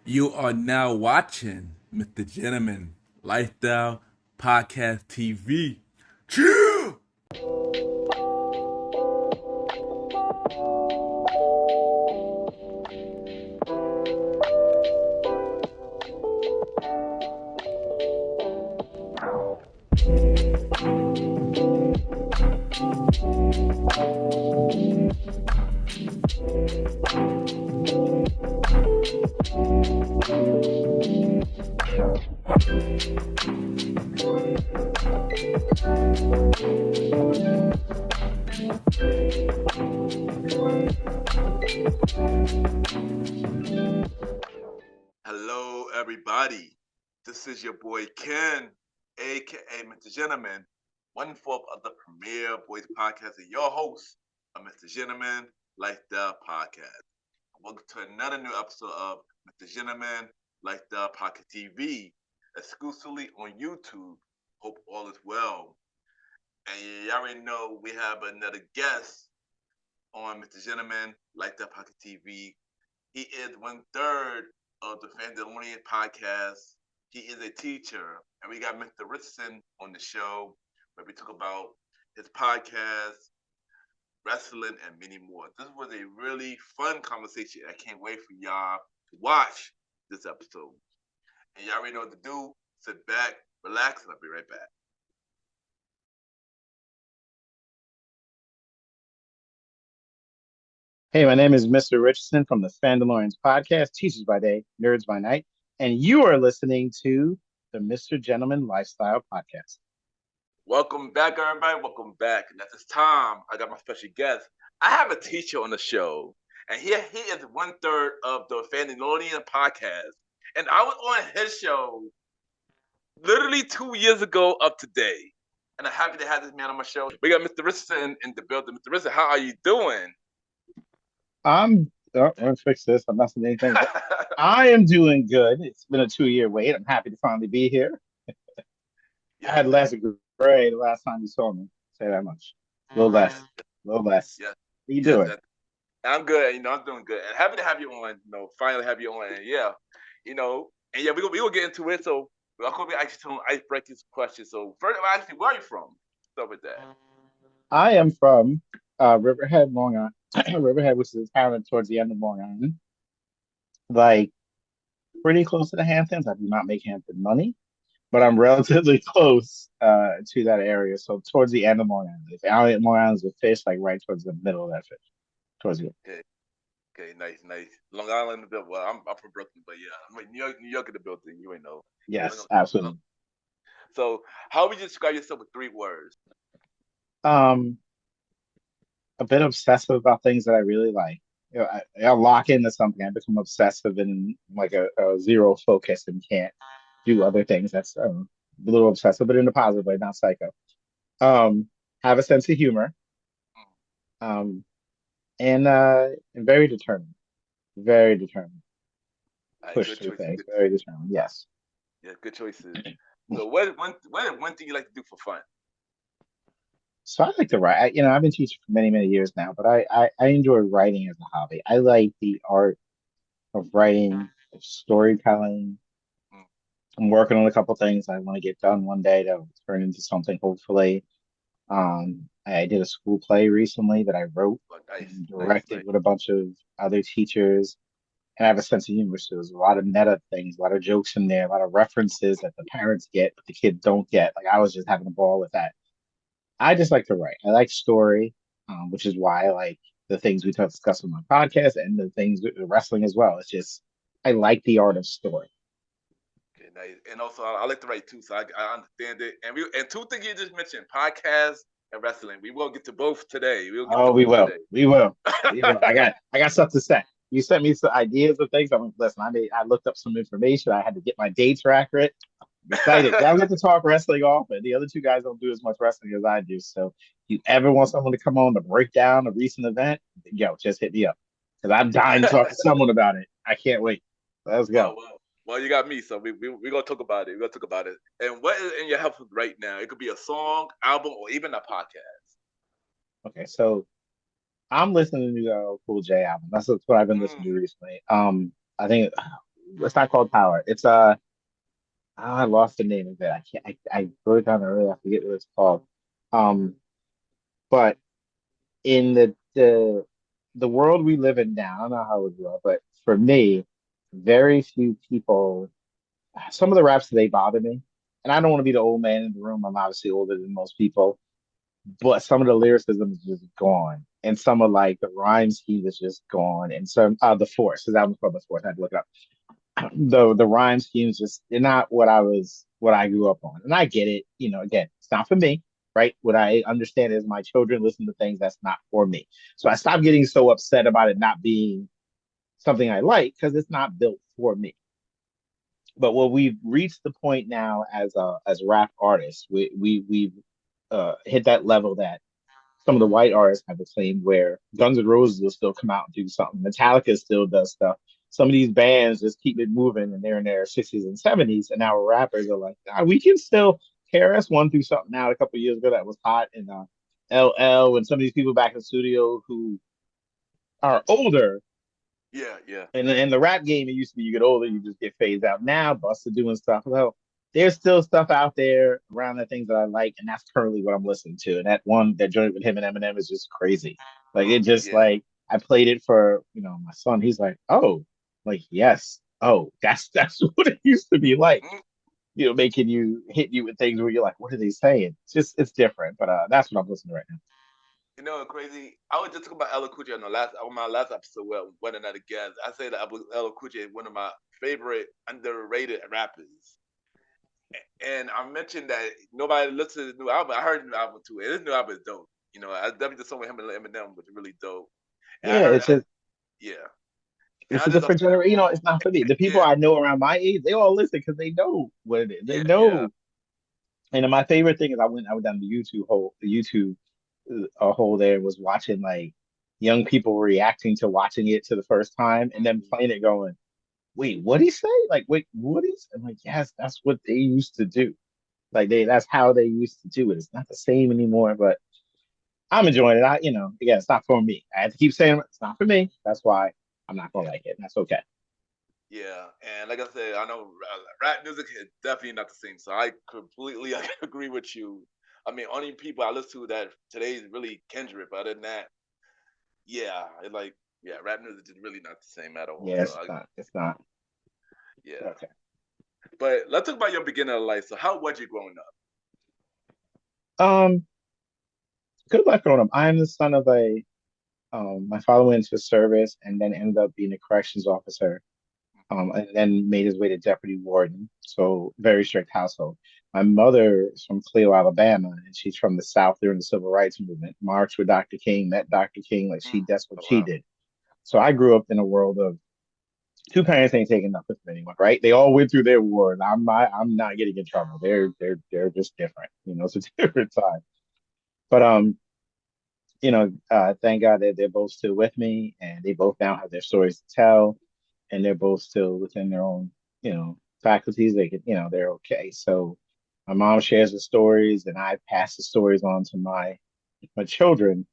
You are now watching MrGentleman Lifestyle Podcast TV. Chill! Hello, everybody. This is your boy Ken, aka MrGentleman, one fourth of the premier boys podcast, and your host of MrGentleman Lifestyle Podcast. Welcome to another new episode of MrGentleman Lifestyle Podcast TV, exclusively on YouTube. Hope all is well. And you already know we have another guest on MrGentleman Lifestyle Podcast TV. He is 1/3 of the Fandalorians podcast. He is a teacher, and we got Mr. Richardson on the show where we talk about his podcast, wrestling, and many more. This was a really fun conversation. I can't wait for y'all to watch this episode. And y'all already know what to do. Sit back, relax, and I'll be right back. Hey, my name is Mr. Richardson from the Fandalorians podcast, Teachers by Day, Nerds by Night, and you are listening to the MrGentleman Lifestyle Podcast. Welcome back, everybody. Welcome back. And at this time, I got my special guest. I have a teacher on the show, and he is 1/3 of the Fandalorian podcast. And I was on his show literally 2 years ago of today. And I'm happy to have this man on my show. We got Mr. Richardson in the building. Mr. Richardson, how are you doing? Let's fix this. I'm messing anything. I am doing good. It's been a 2-year wait. I'm happy to finally be here. I had last grade the last time you saw me. Say that much. A little less. Yeah. How you doing? I'm good. I'm doing good. And happy to have you on. Finally have you on. And we gonna get into it. So I'm gonna be asking some icebreaking questions. So first, actually, where are you from? Start with that. I am from Riverhead, Long Island. Riverhead, which is a town towards the end of Long Island. Like pretty close to the Hamptons. I do not make Hampton money, but I'm relatively close to that area. So towards the end of Long Island. If Long Island's with fish, like right towards the middle of that fish. Towards you. Okay, nice. Long Island, well, I'm from Brooklyn, but yeah, I'm like New York in the building. You ain't know. Yes, absolutely. So, how would you describe yourself with 3 words? A bit obsessive about things that I really like. I'll lock into something. I become obsessive and like a zero focus and can't do other things. That's a little obsessive, but in a positive way, not psycho. Have a sense of humor. And very determined. Very determined. Push through things. Very determined. Yes. Yeah, good choices. So, what one thing you like to do for fun? So I like to write. I've been teaching for many, many years now, but I enjoy writing as a hobby. I like the art of writing, of storytelling. I'm working on a couple things I want to get done one day to turn into something, hopefully. I did a school play recently that I wrote and directed with a bunch of other teachers. And I have a sense of humor, so there's a lot of meta things, a lot of jokes in there, a lot of references that the parents get, but the kids don't get. Like I was just having a ball with that. I just like to write. I like story, which is why I like the things we discuss on my podcast and the things with wrestling as well. It's just I like the art of story. Okay, nice. And also I like to write too, so I understand it. And 2 things you just mentioned: podcast and wrestling. We will get to both today. We will. I got stuff to say. You sent me some ideas of things. I'm like, listen, I looked up some information. I had to get my dates accurate. I'm excited. I get to talk wrestling often. The other 2 guys don't do as much wrestling as I do. So if you ever want someone to come on to break down a recent event, just hit me up. Because I'm dying to talk to someone about it. I can't wait. Let's go. Well, you got me, so we're gonna talk about it. We're gonna talk about it. And what is in your health right now? It could be a song, album, or even a podcast. Okay, so I'm listening to the Cool J album. That's what I've been listening to recently. I think it's not called Power. It's I lost the name of it. I can't. I wrote it down earlier. I forget what it's called. Um, but in the world we live in now, I don't know how it was, but for me, very few people. Some of the raps they bother me, and I don't want to be the old man in the room. I'm obviously older than most people, but some of the lyricism is just gone, and some of like the rhyme scheme is just gone, and some the Force, because that was called the Force. I had to look it up. The rhyme schemes just they're not what I grew up on. And I get it, again, it's not for me, right? What I understand is my children listen to things that's not for me. So I stopped getting so upset about it not being something I like because it's not built for me. But what we've reached the point now as rap artists, we've hit that level that some of the white artists have a claim where Guns N' Roses will still come out and do something. Metallica still does stuff. Some of these bands just keep it moving and they're in their 60s and 70s. And our rappers are like, nah, we can still. KRS-One threw something out a couple of years ago that was hot. And LL and some of these people back in the studio who are older Yeah, yeah. and in the rap game, it used to be you get older, you just get phased out. Now, Busta doing stuff. Well, there's still stuff out there around the things that I like, and that's currently what I'm listening to. And that joint with him and Eminem is just crazy. Like it just Yeah. like I played it for my son. He's like, oh, like yes, oh, that's what it used to be like. Mm. Making you hit you with things where you're like, what are they saying? It's different, but that's what I'm listening to right now. You know, crazy. I was just talking about Ella Cool J on my last episode where one another guest. I say that Ella Cool J is one of my favorite underrated rappers. And I mentioned that nobody listens to the new album. I heard the new album too, and this new album is dope. You know, I definitely the song with him and Eminem was really dope. And I Yeah, heard, it's just yeah, and it's I a just, different generation. It's not for me. The people yeah, I know around my age, they all listen because they know what it is. They yeah, yeah. know. And then my favorite thing is I went down the YouTube hole there and was watching like young people reacting to watching it to the first time and then Mhm. playing it going, wait, what would he say? Like, wait, what is? I'm like, yes, that's what they used to do. Like that's how they used to do it. It's not the same anymore, but I'm enjoying it. Again, it's not for me. I have to keep saying it's not for me. That's why I'm not gonna Yeah, like it. And that's okay. yeah. And like I said, I know rap music is definitely not the same. So I completely agree with you. I mean, only people I listen to that today is really Kendrick. But other than that, yeah, rap music is really not the same at all. Yeah, So it's not. It's not. yeah. Okay. But let's talk about your beginning of life. So how was you growing up? Um, Good luck growing up. I'm the son of my father went into service and then ended up being a corrections officer. And then made his way to deputy warden. So very strict household. My mother is from Cleo, Alabama, and she's from the South during the Civil Rights Movement. Marched with Dr. King, met Dr. King, that's what Oh she wow. did. So I grew up in a world of two parents ain't taking nothing from anyone, right? They all went through their wars. I'm not getting in trouble. They're just different. It's a different time. But thank God that they're both still with me and they both now have their stories to tell and they're both still within their own, faculties. They can, they're okay. So my mom shares the stories and I pass the stories on to my children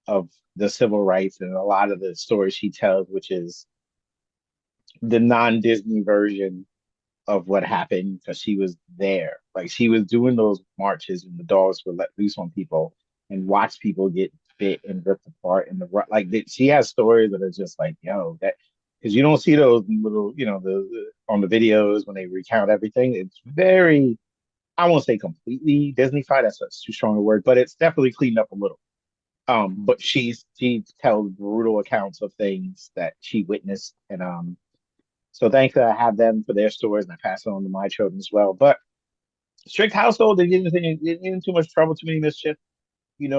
of the civil rights and a lot of the stories she tells, which is the non-Disney version of what happened because she was there. Like she was doing those marches and the dogs were let loose on people and watch people get bit and ripped apart. And she has stories that are just like, yo, that because you don't see those little, on the videos when they recount everything. It's very, I won't say completely Disney-fied. That's too strong a word, but it's definitely cleaned up a little. But she tells brutal accounts of things that she witnessed, and so thankfully I have them for their stories and I pass it on to my children as well. But strict household, they didn't get in too much trouble, too many mischief. You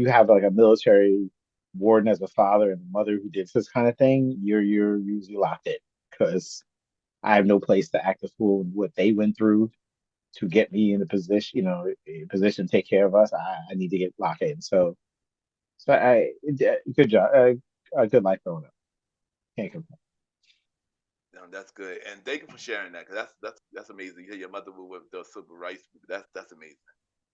have like a military warden as a father and a mother who did this kind of thing, you're usually locked in because I have no place to act a fool in what they went through to get me in a position, a position to take care of us. I need to get locked in. So good job, a good life growing up. Can't complain. That's good, and thank you for sharing that because that's amazing. You hear your mother with the civil rights. That's amazing.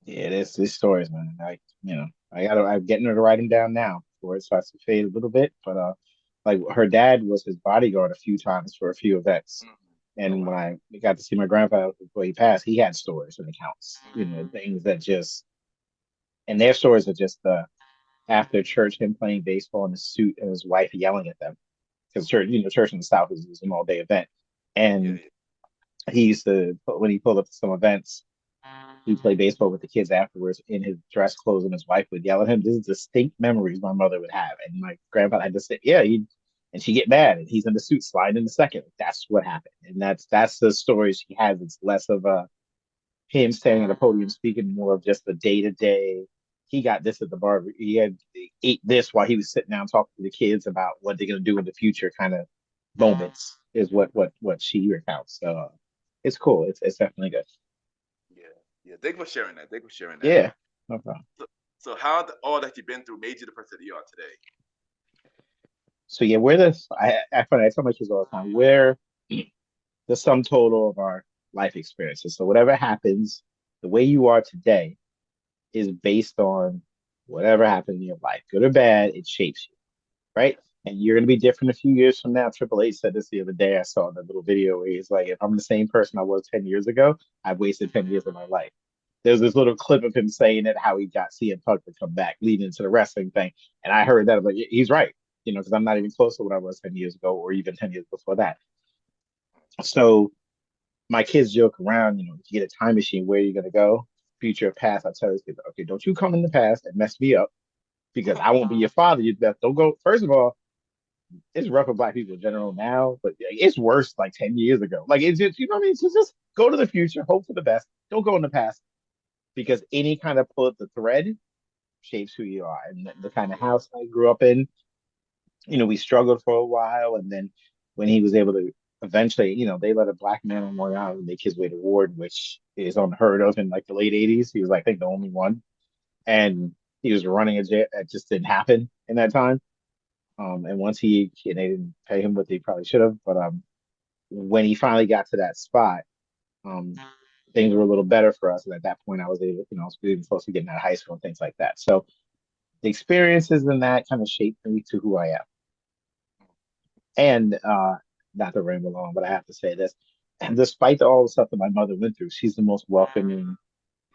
Yeah, this stories, man. I'm getting her to write them down now before it starts to fade a little bit. But like her dad was his bodyguard a few times for a few events. Mm. Oh And when wow. I got to see my grandfather before he passed, he had stories and accounts, things that just, and their stories are just after church, him playing baseball in his suit and his wife yelling at them because church in the South is an all day event. Yeah, And he used to, when he pulled up to some events, he played baseball with the kids afterwards in his dress clothes, and his wife would yell at him. This is distinct memories my mother would have, and my grandpa had to say, "Yeah," and she get mad, and he's in the suit sliding in the second. That's what happened, and that's the story she has. It's less of a him standing at a podium speaking, more of just the day to day. He got this at the bar. He ate this while he was sitting down talking to the kids about what they're gonna do in the future. Kind of moments is what she recounts. So it's cool. It's definitely good. yeah, yeah. Thank you for sharing that. Thank you for sharing that. Yeah. No problem. So, so how all that you've been through made you the person that you are today? So yeah, we're this. I tell my kids all the time. We're the sum total of our life experiences. So whatever happens, the way you are today is based on whatever happened in your life, good or bad. It shapes you, right? Yes. And you're going to be different a few years from now. Triple H said this the other day. I saw the little video where he's like, "If I'm the same person I was 10 years ago, I've wasted 10 years of my life." There's this little clip of him saying it, how he got CM Punk to come back, leading into the wrestling thing. And I heard that, I'm like, he's right, because I'm not even close to what I was 10 years ago or even 10 years before that. So my kids joke around, if you get a time machine, where are you going to go? Future or past? I tell these kids, okay, don't you come in the past and mess me up because I won't be your father. You don't go. First of all, it's rough for black people in general now, but it's worse like 10 years ago. Like, it's just, what I mean? So just go to the future, hope for the best. Don't go in the past because any kind of pull at the thread shapes who you are. And the kind of Yeah, house I grew up in, we struggled for a while. And then when he was able to eventually, they let a black man on Long Island make his way to Ward, which is unheard of in like the late 80s. He was, I think, the only one. And he was running a jail that just didn't happen in that time. And once and they didn't pay him what they probably should have, but when he finally got to that spot, um, things were a little better for us. And at that point, I was able, I was really close to getting out of high school and things like that. So the experiences in that kind of shaped me to who I am. And not to ramble on, but I have to say this. And despite all the stuff that my mother went through, she's the most welcoming,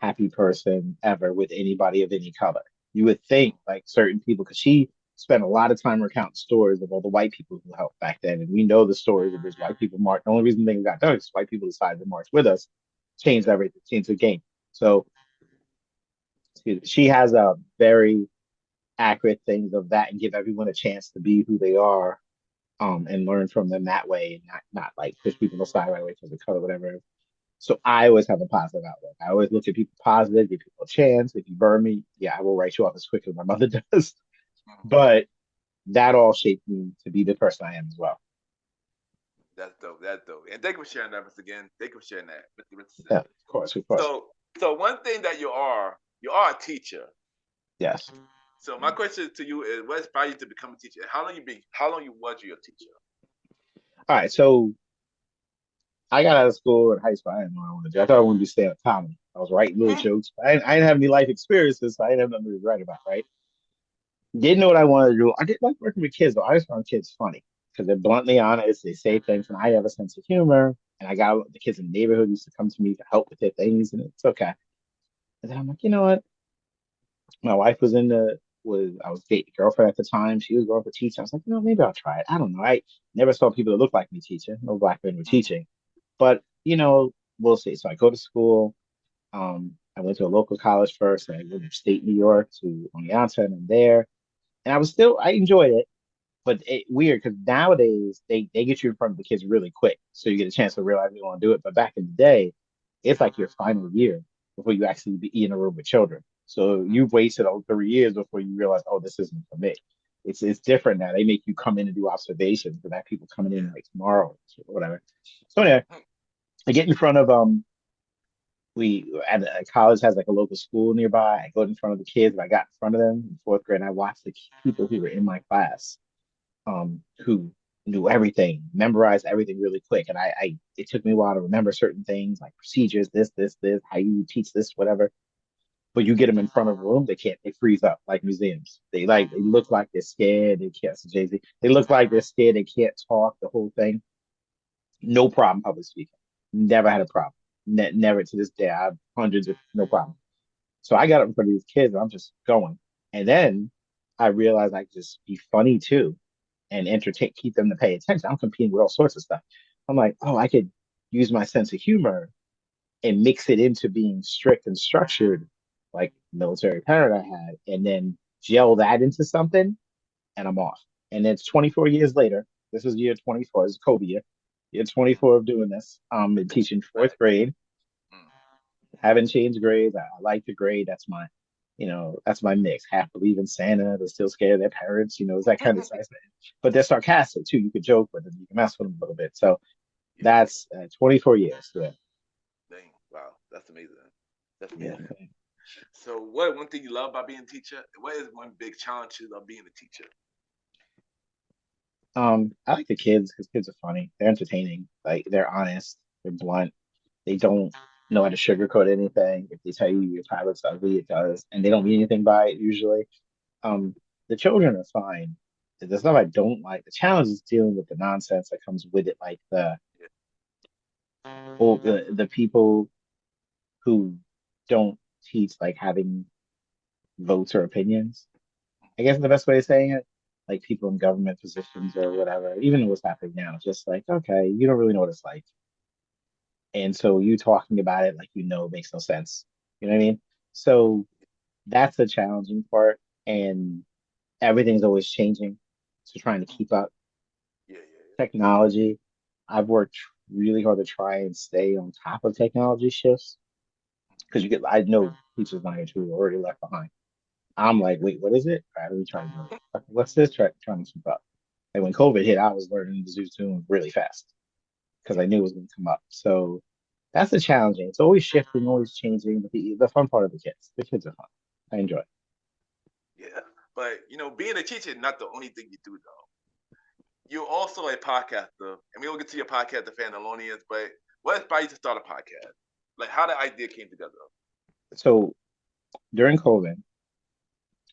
happy person ever with anybody of any color. You would think like certain people, because she spent a lot of time recounting stories of all the white people who helped back then. And we know the stories of those white people march. The only reason things got done is white people decided to march with us, changed yeah, everything, changed the game. So she has a very accurate things of that and give everyone a chance to be who they are, and learn from them that way, and not like push people aside right away because of color, whatever. So I always have a positive outlook. I always look at people positive, give people a chance. If you burn me, yeah, I will write you off as quick as my mother does. But that all shaped me to be the person I am as well. that's dope. That's dope. And thank you for sharing that once again. Thank you for sharing that, Mr. Yeah, Richardson. of course, of course. So, so one thing that you are a teacher. Yes. So my question to you is, what inspired you to become a teacher? How long you was you a teacher? All right. So I got out of school in high school. I didn't know what I wanted to do. I thought I wanted to be stand-up comedy. I was writing little jokes. I didn't have any life experiences, so I didn't have nothing to write about, right? Didn't know what I wanted to do. I did like working with kids, though. I just found kids funny because they're bluntly honest. They say things, and I have a sense of humor. And I got the kids in the neighborhood used to come to me to help with their things, and it's okay. And then I'm like, you know what? My wife was in the was I was dating a girlfriend at the time. She was going for teaching. I was like, maybe I'll try it. I don't know. I never saw people that looked like me teaching. No black men were teaching, but we'll see. So I go to school. I went to a local college first. I went to state New York to Oneonta, and I'm there. And I enjoyed it, but weird because nowadays they get you in front of the kids really quick, so you get a chance to realize you want to do it. But back in the day, it's like your final year before you actually be in a room with children. So you've wasted all 3 years before you realize, oh, this isn't for me. It's different now. They make you come in and do observations, but that people coming in Yeah. like tomorrow or whatever. So anyway, I get in front of we at a college has like a local school nearby. I go in front of the kids, and I got in front of them in fourth grade. And I watched the people who were in my class, who knew everything, memorized everything really quick. And it took me a while to remember certain things like procedures, this, how you teach this, whatever. But you get them in front of a room, they can't. They freeze up like museums. They look like they're scared. They can't. Jay-Z. They look like they're scared. They can't talk. The whole thing. No problem public speaking. Never had a problem. Never to this day. I have hundreds of no problem. So I got up in front of these kids and I'm just going. And then I realized I could just be funny too and entertain, keep them to pay attention. I'm competing with all sorts of stuff. I'm like, oh, I could use my sense of humor and mix it into being strict and structured, like military parent I had, and then gel that into something, and I'm off. And it's 24 years later. This is year 24. This is Kobe year Mm, 24 of doing this. Been teaching fourth right. grade. Mm, Haven't changed grades. I like the grade. That's my mix. Half believe in Santa. They're still scared of their parents. It's that kind of stuff. But they're sarcastic too. You could joke with them. You can mess with them a little bit. So yeah, yeah. that's 24 years. Yeah. Dang. Wow. That's amazing. That's Yeah. amazing. So, what one thing you love about being a teacher? What is one big challenge you love being a teacher? I like the kids because kids are funny. They're entertaining. Like they're honest. They're blunt. They don't know how to sugarcoat anything. If they tell you your pilot's ugly, it does, and they don't mean anything by it usually. Um, the children are fine. The stuff I don't like, the challenge is dealing with the nonsense that comes with it, like Yeah. the people who don't teach like having votes or opinions. I guess the best way of saying it, like people in government positions or whatever, even what's happening now, just like, okay, you don't really know what it's like. And so you talking about it like makes no sense. You know what I mean? So that's the challenging part. And everything's always changing. So trying to Mm, keep up yeah, yeah, technology. I've worked really hard to try and stay on top of technology shifts because I know teachers my age who are already left behind. I'm like, wait, what is it? All right, let me try to do it. What's this? Trying to keep up. Like when COVID hit, I was learning to do Zoom really fast because yeah, I knew it was going to come up. So that's the challenging. It's always shifting, always changing. But the fun part of the kids are fun. I enjoy it. yeah. But being a teacher is not the only thing you do, though. You're also a podcaster, and we will get to your podcast, the Fandalorians. But what inspired you to start a podcast? Like, how the idea came together? So during COVID,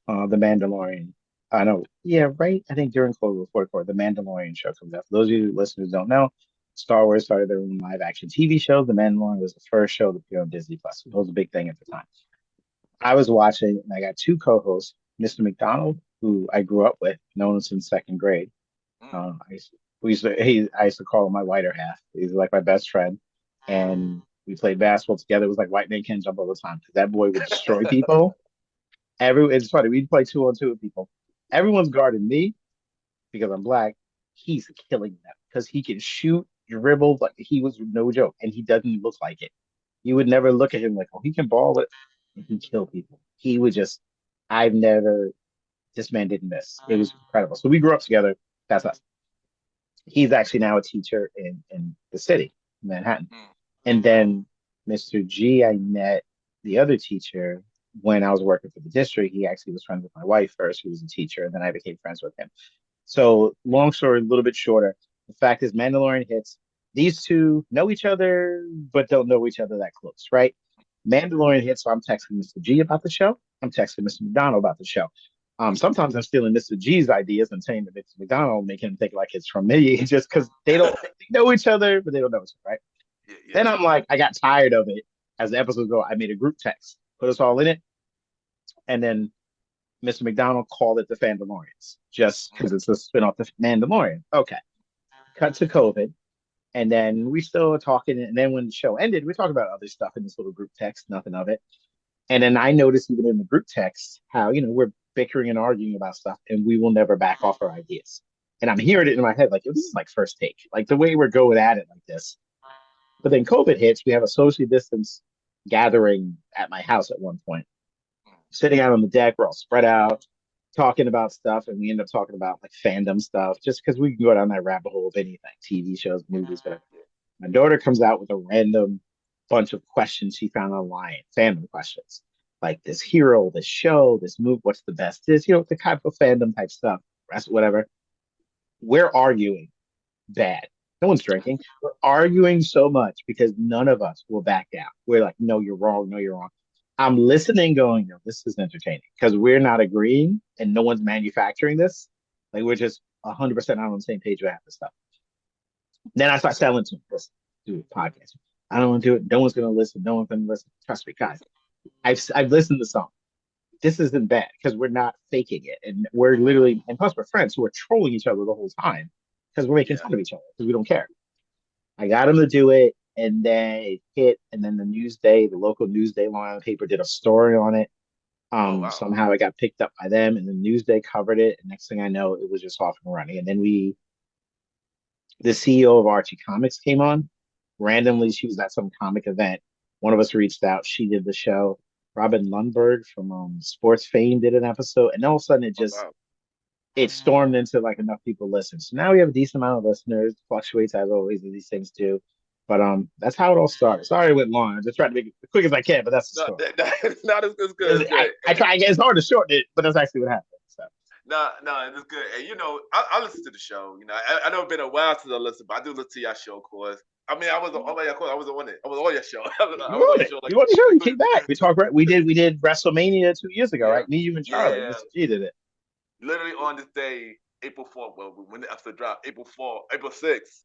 The Mandalorian. I know, yeah, right. I think during COVID before COVID, The Mandalorian show comes out. For those of you listeners who don't know, Star Wars started their own live action TV show. The Mandalorian was the first show to appear on Disney Plus. It was a big thing at the time. I was watching, and I got two co-hosts, Mr. McDonald, who I grew up with, known him since second grade. Mm. I used to call him my whiter half. He's like my best friend, and we played basketball together. It was like white man can't jump all the time because that boy would destroy people. It's funny. We'd play 2-on-2 with people. Everyone's guarding me because I'm black. He's killing them because he can shoot, dribble like he was no joke, and he doesn't look like it. You would never look at him like, oh, he can ball it, and he kill people. He would just. I've never. This man didn't miss. It was incredible. So we grew up together. That's us. He's actually now a teacher in the city, Manhattan. Mm. And then Mr. G, I met the other teacher when I was working for the district. He actually was friends with my wife first, who was a teacher, and then I became friends with him. So, long story, a little bit shorter. The fact is, Mandalorian hits. These two know each other, but don't know each other that close, right? Mandalorian hits, so I'm texting Mr. G about the show. I'm texting Mr. McDonald about the show. Sometimes I'm stealing Mr. G's ideas and saying to Mr. McDonald, making him think like it's from me, just because they know each other, but they don't know each other, right? Yeah, yeah. Then I'm like, I got tired of it. As the episodes go, I made a group text, put us all in it, and then Mr. McDonald called it the Fandalorians, just Mm. because it's a spin off the Mandalorian. Okay. Cut to COVID. And then we still were talking. And then when the show ended, we talked about other stuff in this little group text, nothing of it. And then I noticed even in the group text how, we're bickering and arguing about stuff and we will never back off our ideas. And I'm hearing it in my head like, this is like first take, like the way we're going at it like this. But then COVID hits, we have a socially distanced gathering at my house at one point, sitting out on the deck, we're all spread out, talking about stuff, and we end up talking about like fandom stuff, just because we can go down that rabbit hole of anything, TV shows, movies, whatever. Yeah. My daughter comes out with a random bunch of questions she found online, fandom questions, like this hero, this show, this move, what's the best? This, the type of fandom type stuff, whatever. We're arguing bad. No one's drinking. We're arguing so much because none of us will back down. We're like, no, you're wrong. No, you're wrong. I'm listening, going, yo, this is entertaining because we're not agreeing and no one's manufacturing this. Like we're just 100% on the same page with half the stuff. Then I start selling to them, listen, do a podcast. I don't want to do it. No one's going to listen. No one's going to listen. Trust me, guys. I've listened to some. This isn't bad because we're not faking it, and we're literally, and plus we're friends, so we're trolling each other the whole time because we're making Yeah. fun of each other because we don't care. I got him to do it, and then it hit, and then the local Newsday Long Island paper did a story on it. Oh wow. Somehow it got picked up by them, and the Newsday covered it. And next thing I know, it was just off and running. And then the CEO of Archie Comics came on. Randomly, she was at some comic event. One of us reached out. She did the show. Robin Lundberg from Sports Fame did an episode, and all of a sudden Oh wow. it stormed into like enough people listen. So now we have a decent amount of listeners. Fluctuates as always, as these things do. But that's how it all started. Sorry it went long. I just tried to make it as quick as I can, but that's the No, story. not as good. It's good. I try. It's hard to shorten it, but that's actually what happened. So No, it's good. And I listen to the show. I know it's been a while since I listened, but I do listen to your show, of course. I mean, I was on your course. I was on it. I was on your show. I you was on on your it. show like You on the show? You came back. We talked. Right. We did WrestleMania 2 years ago, yeah, right? Me, you, and Charlie. yeah. Mr. G did it. Literally on this day, April 4th. Well, when the episode dropped, April 4th, April 6th,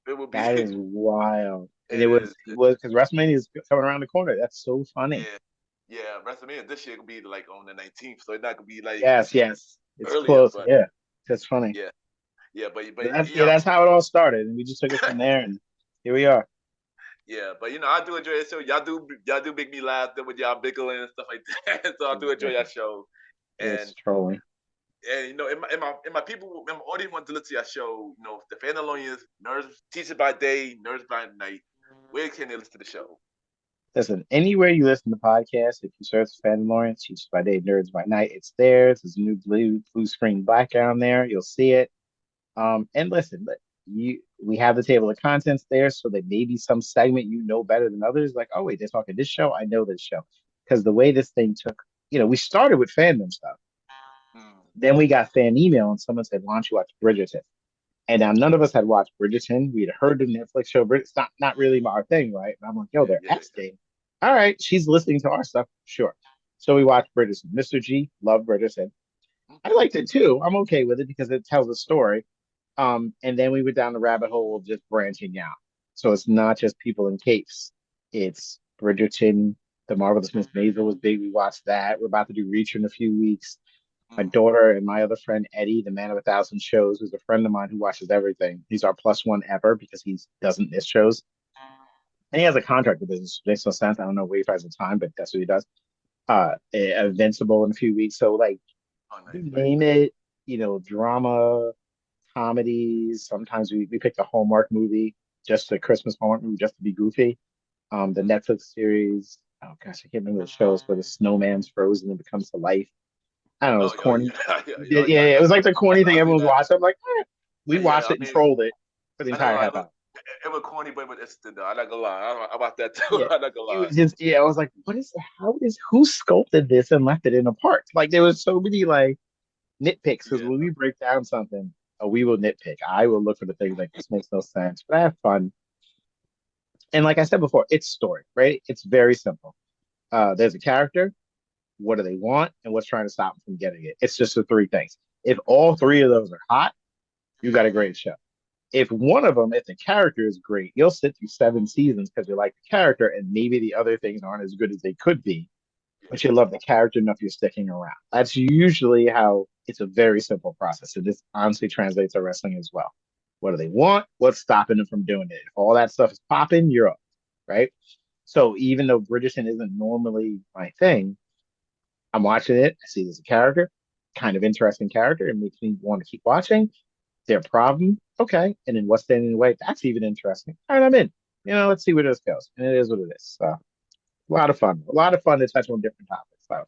it will be. That is wild. And it It was is. it was because WrestleMania is coming around the corner. That's so funny. Yeah, yeah. WrestleMania this year could be like on the 19th, so it's not gonna be like Yes, yes. It's earlier. close. But Yeah. That's funny. yeah, yeah. But That's how it all started. And we just took it from there and here we are. yeah. But I do enjoy your show. Y'all do make me laugh with y'all bickering and stuff like that. So I do enjoy your show. It's And trolling. in my people, in my audience want to listen to your show. The Fandalorians, nerds, teachers by day, nerds by night. Where can they listen to the show? Listen, anywhere you listen to podcasts, if you search Fandalorians, Teachers by Day, Nerds by Night, it's there. There's a new blue screen background there. You'll see it. And listen, we have the table of contents there, so there may be some segment you know better than others. Like, oh wait, they're talking this show. I know this show because the way this thing took, we started with fandom stuff. Hmm. Then we got fan email, and someone said, "Why don't you watch Bridgerton?" And now none of us had watched Bridgerton. We had heard the Netflix show, but it's not really our thing, right? And I'm like, yo, Yeah, they're yeah, Epstein. All right, she's listening to our stuff, sure. So we watched Bridgerton. Mr. G loved Bridgerton. I okay. liked it too. I'm okay with it because it tells a story. And then we went down the rabbit hole of just branching out. So it's not just people in capes. It's Bridgerton, The Marvelous Miss Maisel was big. We watched that. We're about to do Reacher in a few weeks. My Hmm. daughter and my other friend Eddie, the man of a thousand shows, who's a friend of mine who watches everything. He's our plus one ever because he doesn't miss shows. And he has a contractor business. Which makes no sense. I don't know where he finds the time, but that's what he does. Invincible in a few weeks. So like Oh, nice, you nice. name it, drama, comedies. Sometimes we pick a Hallmark movie, just a Christmas Hallmark movie, just to be goofy. The Hmm. Netflix series. Oh gosh, I can't remember the shows where the snowman's frozen and becomes to life. I don't know, it was Oh, yo, corny. yeah, yeah, Yeah, yo, yeah, yeah. it was like the corny thing I see everyone's that. watching. I'm like, we Yeah, watched I it and mean, trolled it for the I know entire half hour. it was corny, but it's still. I'm not gonna lie. I'm about that too. Yeah, I'm not gonna it lie. was just, yeah, I was like, who sculpted this and left it in a park? Like, there was so many like nitpicks because Yeah, when we break down something, we will nitpick. I will look for the things like this makes no sense, but I have fun. And like I said before, it's story, right? It's very simple. There's a character, what do they want, and what's trying to stop them from getting it. It's just the three things. If all three of those are hot, you got a great show. If the character is great, you'll sit through 7 seasons because you like the character, and maybe the other things aren't as good as they could be, but yeah, you love the character enough you're sticking around. That's usually how it's a very simple process. And this honestly translates to wrestling as well. What do they want? What's stopping them from doing it? If all that stuff is popping, you're up, right? So even though Bridgerton isn't normally my thing, I'm watching it. I see there's a character, kind of interesting character. It makes me want to keep watching. Their problem, okay. And then what's standing in the way? That's even interesting. All right, I'm in. Let's see where this goes. And it is what it is. So a lot of fun. A lot of fun to touch on different topics. So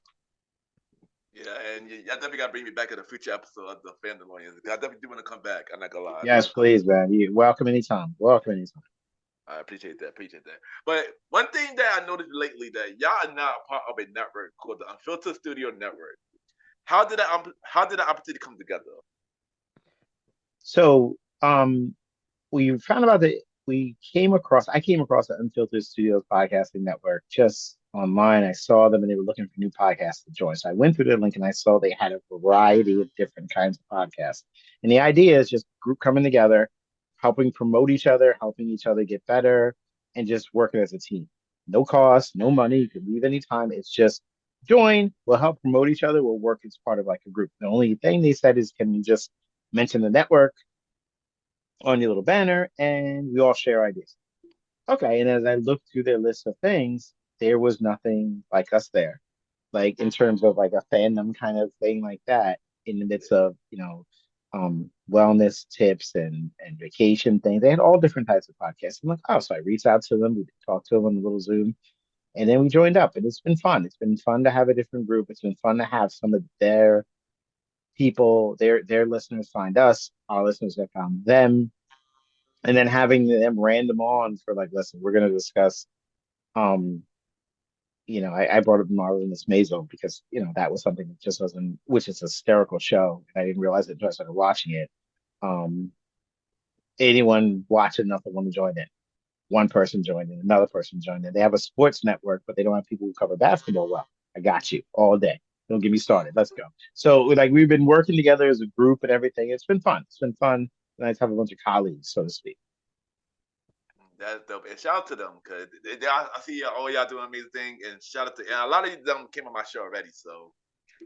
yeah. And y'all definitely gotta bring me back in a future episode of the Fandalorians. I definitely do want to come back. I'm not gonna lie. I do yes, want to come back. please, man. You welcome anytime. Welcome anytime. I appreciate that. Appreciate that. But one thing that I noticed lately that y'all are not part of a network called the Unfiltered Studio Network. How did that opportunity come together? So we found about the we came across I came across the Unfiltered Studios podcasting network just online. I saw them and they were looking for new podcasts to join. So I went through their link and I saw they had a variety of different kinds of podcasts. And the idea is just group coming together, helping promote each other, helping each other get better, and just working as a team. No cost, no money. You can leave anytime. It's just join. We'll help promote each other. We'll work as part of like a group. The only thing they said is, can you just mention the network on your little banner and we all share ideas? Okay. And as I looked through their list of things, there was nothing like us there, like in terms of like a fandom kind of thing like that in the midst of, wellness tips and vacation things. They had all different types of podcasts. I'm like, oh, so I reached out to them, we talked to them on a little Zoom, and then we joined up. And it's been fun. It's been fun to have a different group. It's been fun to have some of their people, their listeners find us, our listeners have found them, and then having them random on for like, listen, we're going to discuss. Um, I brought up Marvel and Miss Maisel because that was something that just wasn't, which is a hysterical show, and I didn't realize it until I started watching it. Um, Anyone watch enough of them join in. One person joined in, another person joined in. They have a sports network, but they don't have people who cover basketball well. I got you all day. Don't get me started. Let's go. So like we've been working together as a group and everything. It's been fun. It's been fun. Nice to have a bunch of colleagues, so to speak. That's dope. And shout out to them because I see all y'all doing amazing thing. And shout out to, and a lot of them came on my show already. So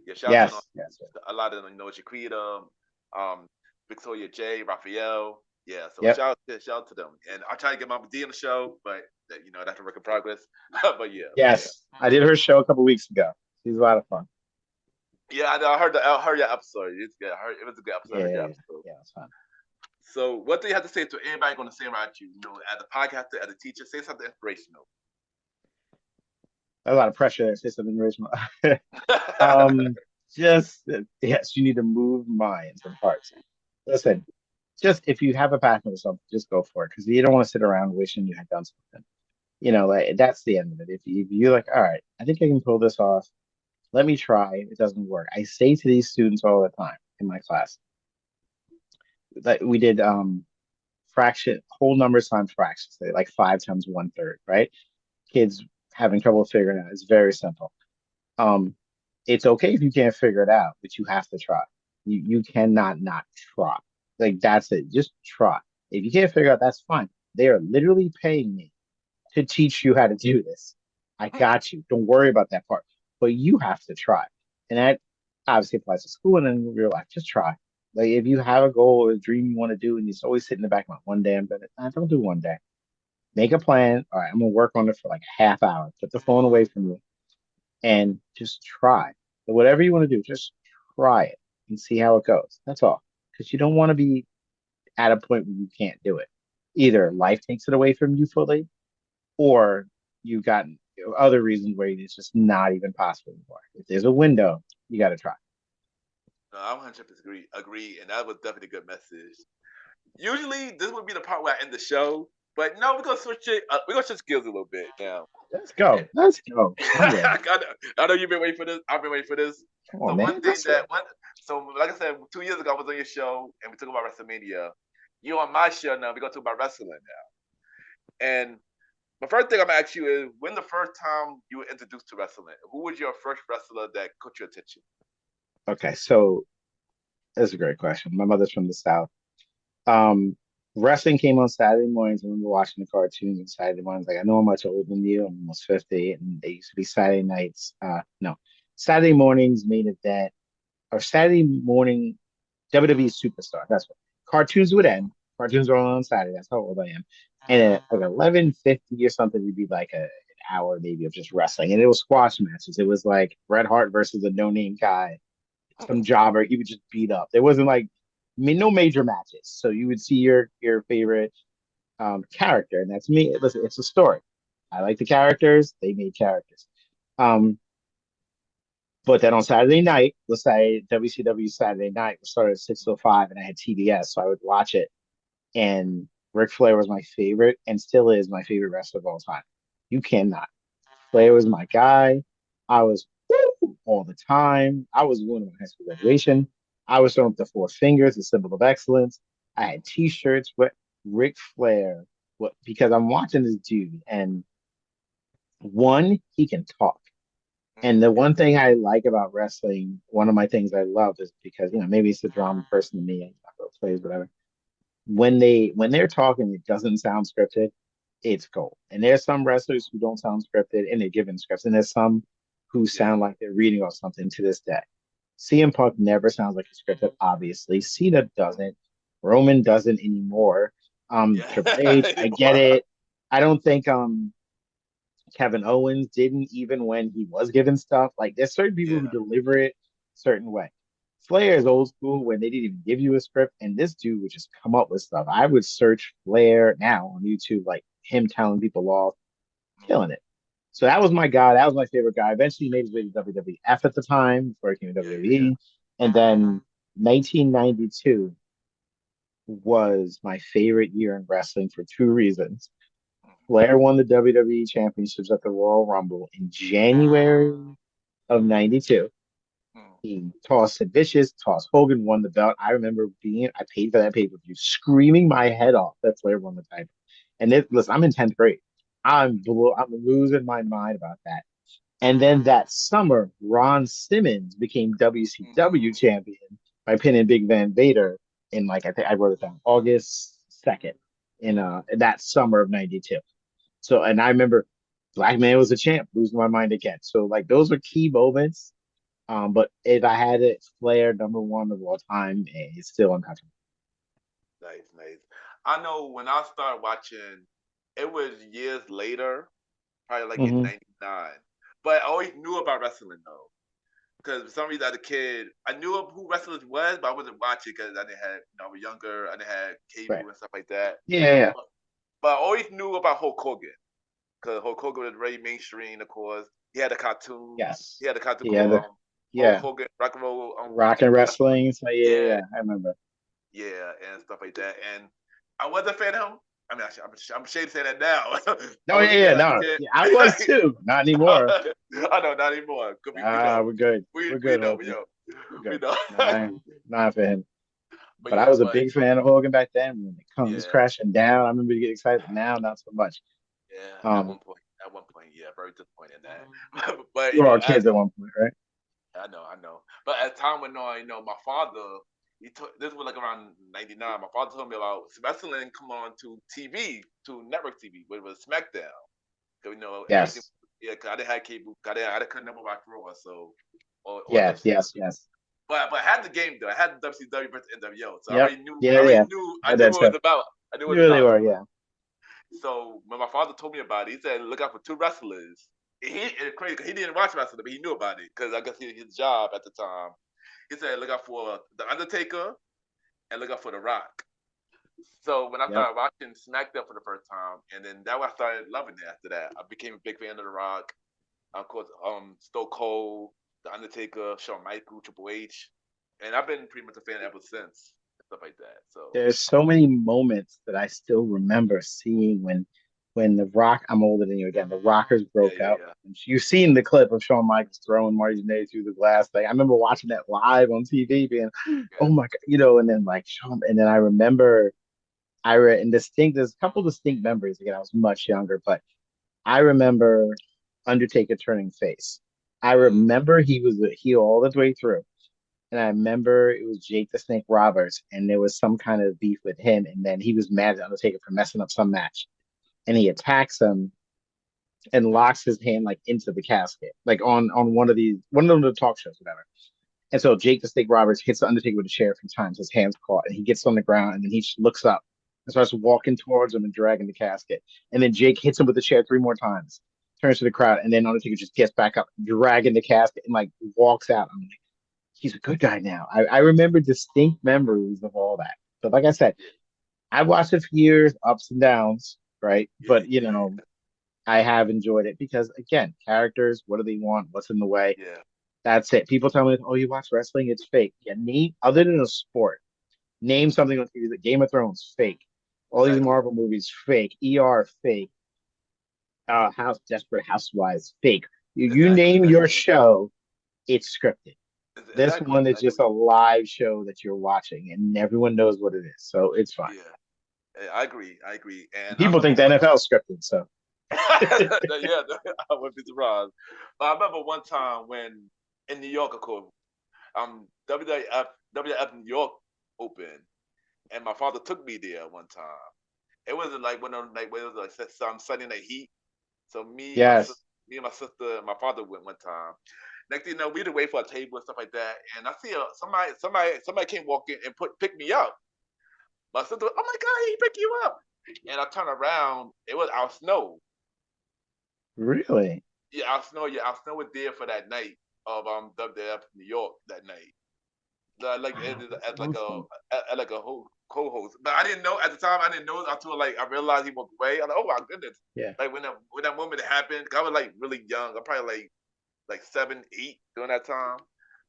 yeah, shout out to them. Yes, yes, yes. A lot of them, Chiquita, um, Victoria J, Raphael. Yeah, so Yep. shout out to them. And I'll try to get Mama D on the show, but that's a work in progress. But yeah. Yes. I did her show a couple weeks ago. She's a lot of fun. Yeah, I know. I heard your episode. It's good. It was a good episode. I Yeah, heard yeah, your yeah. episode. Yeah, it's fun. So, what do you have to say to everybody going to say around you? As a podcaster, as a teacher, say something inspirational. A lot of pressure there. Say something original. um, just yes, you need to move minds and hearts. Listen, just if you have a passion for something, just go for it because you don't want to sit around wishing you had done something. Like that's the end of it. If you're like, all right, I think I can pull this off. Let me try. It doesn't work. I say to these students all the time in my class that we did fraction whole numbers times fractions, like 5 times 1/3, right? Kids having trouble figuring it out. It's very simple. Um, it's okay if you can't figure it out, but you have to try. You cannot not try. Like that's it. Just try. If you can't figure out, that's fine. They are literally paying me to teach you how to do this. I got you. Don't worry about that part. But you have to try. And that obviously applies to school and in real life. Just try. Like if you have a goal or a dream you want to do and it's always sitting in the back of my one day, I'm gonna don't do one day. Make a plan. All right, I'm gonna work on it for like a half hour. Put the phone away from you and just try. So whatever you want to do, just try it and see how it goes. That's all. Because you don't want to be at a point where you can't do it. Either life takes it away from you fully, or you've got other reasons where it's just not even possible anymore. If there's a window, you got to try. No, I 100% agree, and that was definitely a good message. Usually, this would be the part where I end the show, but no, we're gonna switch it. We're gonna switch gears a little bit now. Let's go. Let's go. I'm ready. I know you've been waiting for this. I've been waiting for this. Come So on, one man. thing Let's that go. one, so like I said, 2 years ago I was on your show and we talked about WrestleMania. You on my show now? We're gonna talk about wrestling now. And the first thing I'm gonna ask you is, when the first time you were introduced to wrestling? Who was your first wrestler that caught your attention? Okay, so that's a great question. My mother's from the South. Um, Wrestling came on Saturday mornings. I remember watching the cartoons on Saturday mornings. Like I know I'm much older than you. I'm almost 50, and they used to be Saturday nights. No, Saturday mornings main event or Saturday morning WWE Superstar. That's what cartoons would end. Cartoons were on Saturday. That's how old I am. And at like 11:50 or something, it'd be like an hour maybe of just wrestling, and it was squash matches. It was like Bret Hart versus a no-name guy, some jobber. He would just beat up. There wasn't like, I mean, no major matches. So you would see your favorite character, and that's me. Listen, it's a story. I like the characters. They made characters. Um, but then on Saturday night, let's say WCW Saturday night was started at 6:05, and I had TBS, so I would watch it. And Ric Flair was my favorite, and still is my favorite wrestler of all time. You cannot. Flair was my guy. I was woo all the time. I was winning my high school graduation. I was throwing up the four fingers, the symbol of excellence. I had T-shirts with Ric Flair. What? Because I'm watching this dude, and One, he can talk. And Mm, the yeah, one thing I like about wrestling, one of my things I love is because, maybe it's the drama person in me, plays, whatever. When they're talking, it doesn't sound scripted. It's gold. And there's some wrestlers who don't sound scripted and they're given scripts. And there's some who yeah, sound like they're reading off something to this day. CM Punk never sounds like he's scripted, obviously. Cena mm, doesn't. Roman doesn't anymore. yeah. Triple H, I get Anymore. it. I don't think Kevin Owens didn't, even when he was given stuff. Like there's certain people who Yeah. deliver it a certain way. Flair is old school when they didn't even give you a script, and this dude would just come up with stuff. I would search Flair now on YouTube, like him telling people off, Mm, killing it. So that was my guy. That was my favorite guy. Eventually, he made his way to WWF at the time before he came to yeah, yeah, WWE, and then 1992 was my favorite year in wrestling for two reasons. yeah. Flair won the WWE Championships at the Royal Rumble in January of '92. Mm, He tossed Sid Vicious, tossed Hogan, won the belt. I remember I paid for that pay per view, screaming my head off that Flair won the title. And listen, I'm in 10th grade. I'm losing my mind about that. And then that summer, Ron Simmons became WCW mm, champion by pinning Big Van Vader in, like, I think I wrote it down, August 2nd in that summer of '92. So, and I remember Black Man was a champ, losing my mind again. So, like, those are key moments. But if I had it, Flair number one of all time, it's still untouchable. nice, nice. I know when I started watching, it was years later, probably like in Hmm. '99. But I always knew about wrestling though. Because for some reason as a kid, I knew who wrestlers was, but I wasn't watching because I didn't have, I was younger, I didn't have Right. cable and stuff like that. Yeah, yeah, yeah. But, but I always knew about Hulk Hogan because Hulk Hogan was very mainstream, of course. He had a cartoon. Yes. He had a cartoon Yeah, called Hulk yeah. Hogan Rock and Roll Rock and Wrestling. wrestling. So yeah, yeah, Yeah, yeah. I remember. yeah, and stuff like that. And I was a fan of him. I mean, I'm ashamed to say that now. I No, was yeah, a yeah. fan as a No, kid. yeah, I was too. Not anymore. I know, not anymore. Cause we Ah, know, we're good. We're we good, know, we Hogan. know, We're we good. know. Nah, not for him. But But I yeah, was a big fan of Hogan back then when it comes yeah, crashing down. I remember to get excited, but now not so much. yeah. Um, At one point, yeah, very disappointed in that. But we were all kids at one point, right? I know. But as time went on, my father, this was like around '99. My father told me about wrestling come on to TV, to network TV, but it was SmackDown. So, everything. Yes. Yeah, cause I didn't have cable. I couldn't never watch Raw, so or Yes, WCW. yes, yes. But I had the game though. I had the WCW versus NWO, so Yep. I Yeah, already yeah. knew I Had knew that what it too. was about. I knew what You it was really about. were, yeah. So when my father told me about it, he said, "Look out for two wrestlers." It's crazy 'cause he didn't watch wrestling, but he knew about it because I guess his job at the time. He said, "Look out for the Undertaker and look out for the Rock." So when I Yep. started watching SmackDown for the first time, and then that I started loving it. After that, I became a big fan of the Rock. Of course, Stone Cold, the Undertaker, Shawn Michaels, Triple H, and I've been pretty much a fan ever since. Stuff like that. So There's so many moments that I still remember seeing when the Rock, I'm older than you again, the Rockers yeah, broke yeah, out. yeah, You've seen the clip of Shawn Michaels throwing Marty Jannetty through the glass thing. I remember watching that live on TV, being, oh yeah. my God, and then like Shawn, and then I remember and there's a couple distinct memories. Again, I was much younger, but I remember Undertaker turning face. I Mm, remember he was a heel all the way through. And I remember it was Jake the Snake Roberts, and there was some kind of beef with him. And then he was mad at Undertaker for messing up some match. And he attacks him and locks his hand like into the casket, like on one of the talk shows, whatever. And so Jake the Snake Roberts hits the Undertaker with a chair a few times. His hands caught, and he gets on the ground, and then he just looks up and starts walking towards him and dragging the casket. And then Jake hits him with the chair three more times, turns to the crowd, and then Undertaker just gets back up, dragging the casket, and like walks out. I'm like, he's a good guy now. I remember distinct memories of all that. But like I said, yeah, I watched it for years, ups and downs, right? yeah, But yeah, I have enjoyed it because again, characters, what do they want? What's in the way? yeah. That's it. People tell me, oh, you watch wrestling, it's fake. Yeah, name other than a sport. Name something on TV. Like Game of Thrones, fake. All these Exactly. Marvel movies, fake. ER, fake. House Desperate Housewives, fake. You Exactly. name your Exactly. show, it's scripted. This Exactly. one is just Exactly. a live show that you're watching, and everyone knows what it is, so it's fine. Yeah. I agree. I agree. And I'm People a think the big. NFL is scripted, so. Yeah, I wouldn't be surprised. But I remember one time when in New York, of course, WWF New York opened, and my father took me there one time. It wasn't like one of them, like, where it was like some Sunday night heat. So Yes. me and my sister, and my father went one time. Next thing you know, we had to wait for a table and stuff like that. And I see somebody came walking and pick me up. My sister, oh my god, he picked you up. And I turned around, it was Al Snow. Really? Yeah, Al Snow. Yeah, Al Snow was there for that night of WWF New York that night. Like Wow, that's as like awesome. like a whole co-host, but I didn't know at the time. I didn't know until like I realized he walked away. I'm like, oh my goodness! Yeah, Like when that moment happened, 'cause I was like really young. I'm probably like 7, 8 during that time.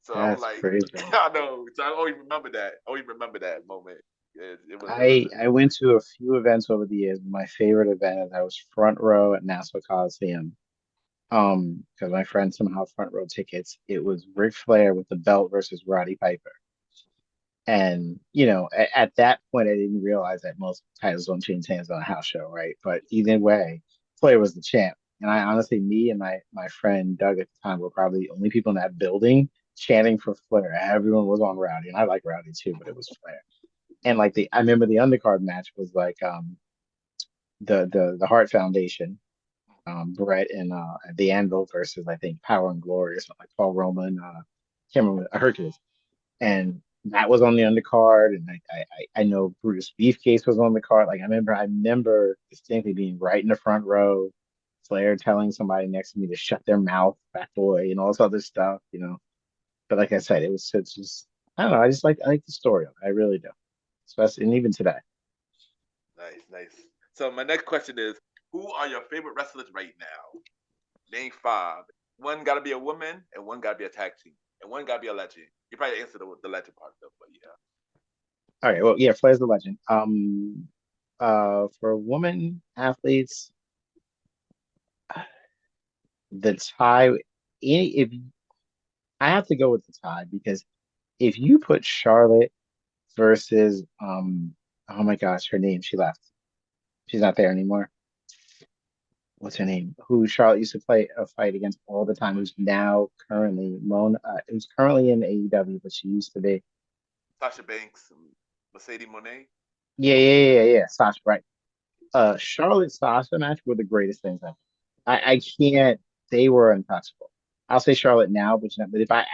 So I was that's like, crazy. I know. So I always remember that. I always remember that moment. It was. I went to a few events over the years. My favorite event is I was front row at Nassau Coliseum. Because my friend somehow front row tickets. It was Ric Flair with the belt versus Roddy Piper. And at that point, I didn't realize that most titles don't change hands on a house show, right? But either way, Flair was the champ. And I honestly, me and my friend Doug at the time were probably the only people in that building chanting for Flair. Everyone was on Rowdy, and I like Rowdy too, but it was Flair. And like I remember the undercard match was like the Hart Foundation, Brett and the Anvil versus I think Power and Glory or something like Paul Roman, can't remember Hercules, and that was on the undercard. And I know Brutus Beefcake was on the card. Like I remember distinctly being right in the front row, Flair telling somebody next to me to shut their mouth, fat boy, and all this other stuff. But like I said, it's just I don't know. I like the story of it. I really do, especially and even today. Nice, nice. So my next question is, who are your favorite wrestlers right now? Name five. One got to be a woman, and one got to be a tag team, and one got to be a legend. You probably answered the legend part though, but yeah. All right, well, yeah, Flair's the legend. For women athletes, the tie. If I have to go with the tie because if you put Charlotte versus oh my gosh, her name, she left. She's not there anymore. What's her name? Who Charlotte used to play a fight against all the time, who's now currently Mona, who's currently in AEW, but she used to be. Sasha Banks, Mercedes Monet. Yeah. Sasha, right. Charlotte Sasha match were the greatest things ever. I can't. They were untouchable. I'll say Charlotte now, but if I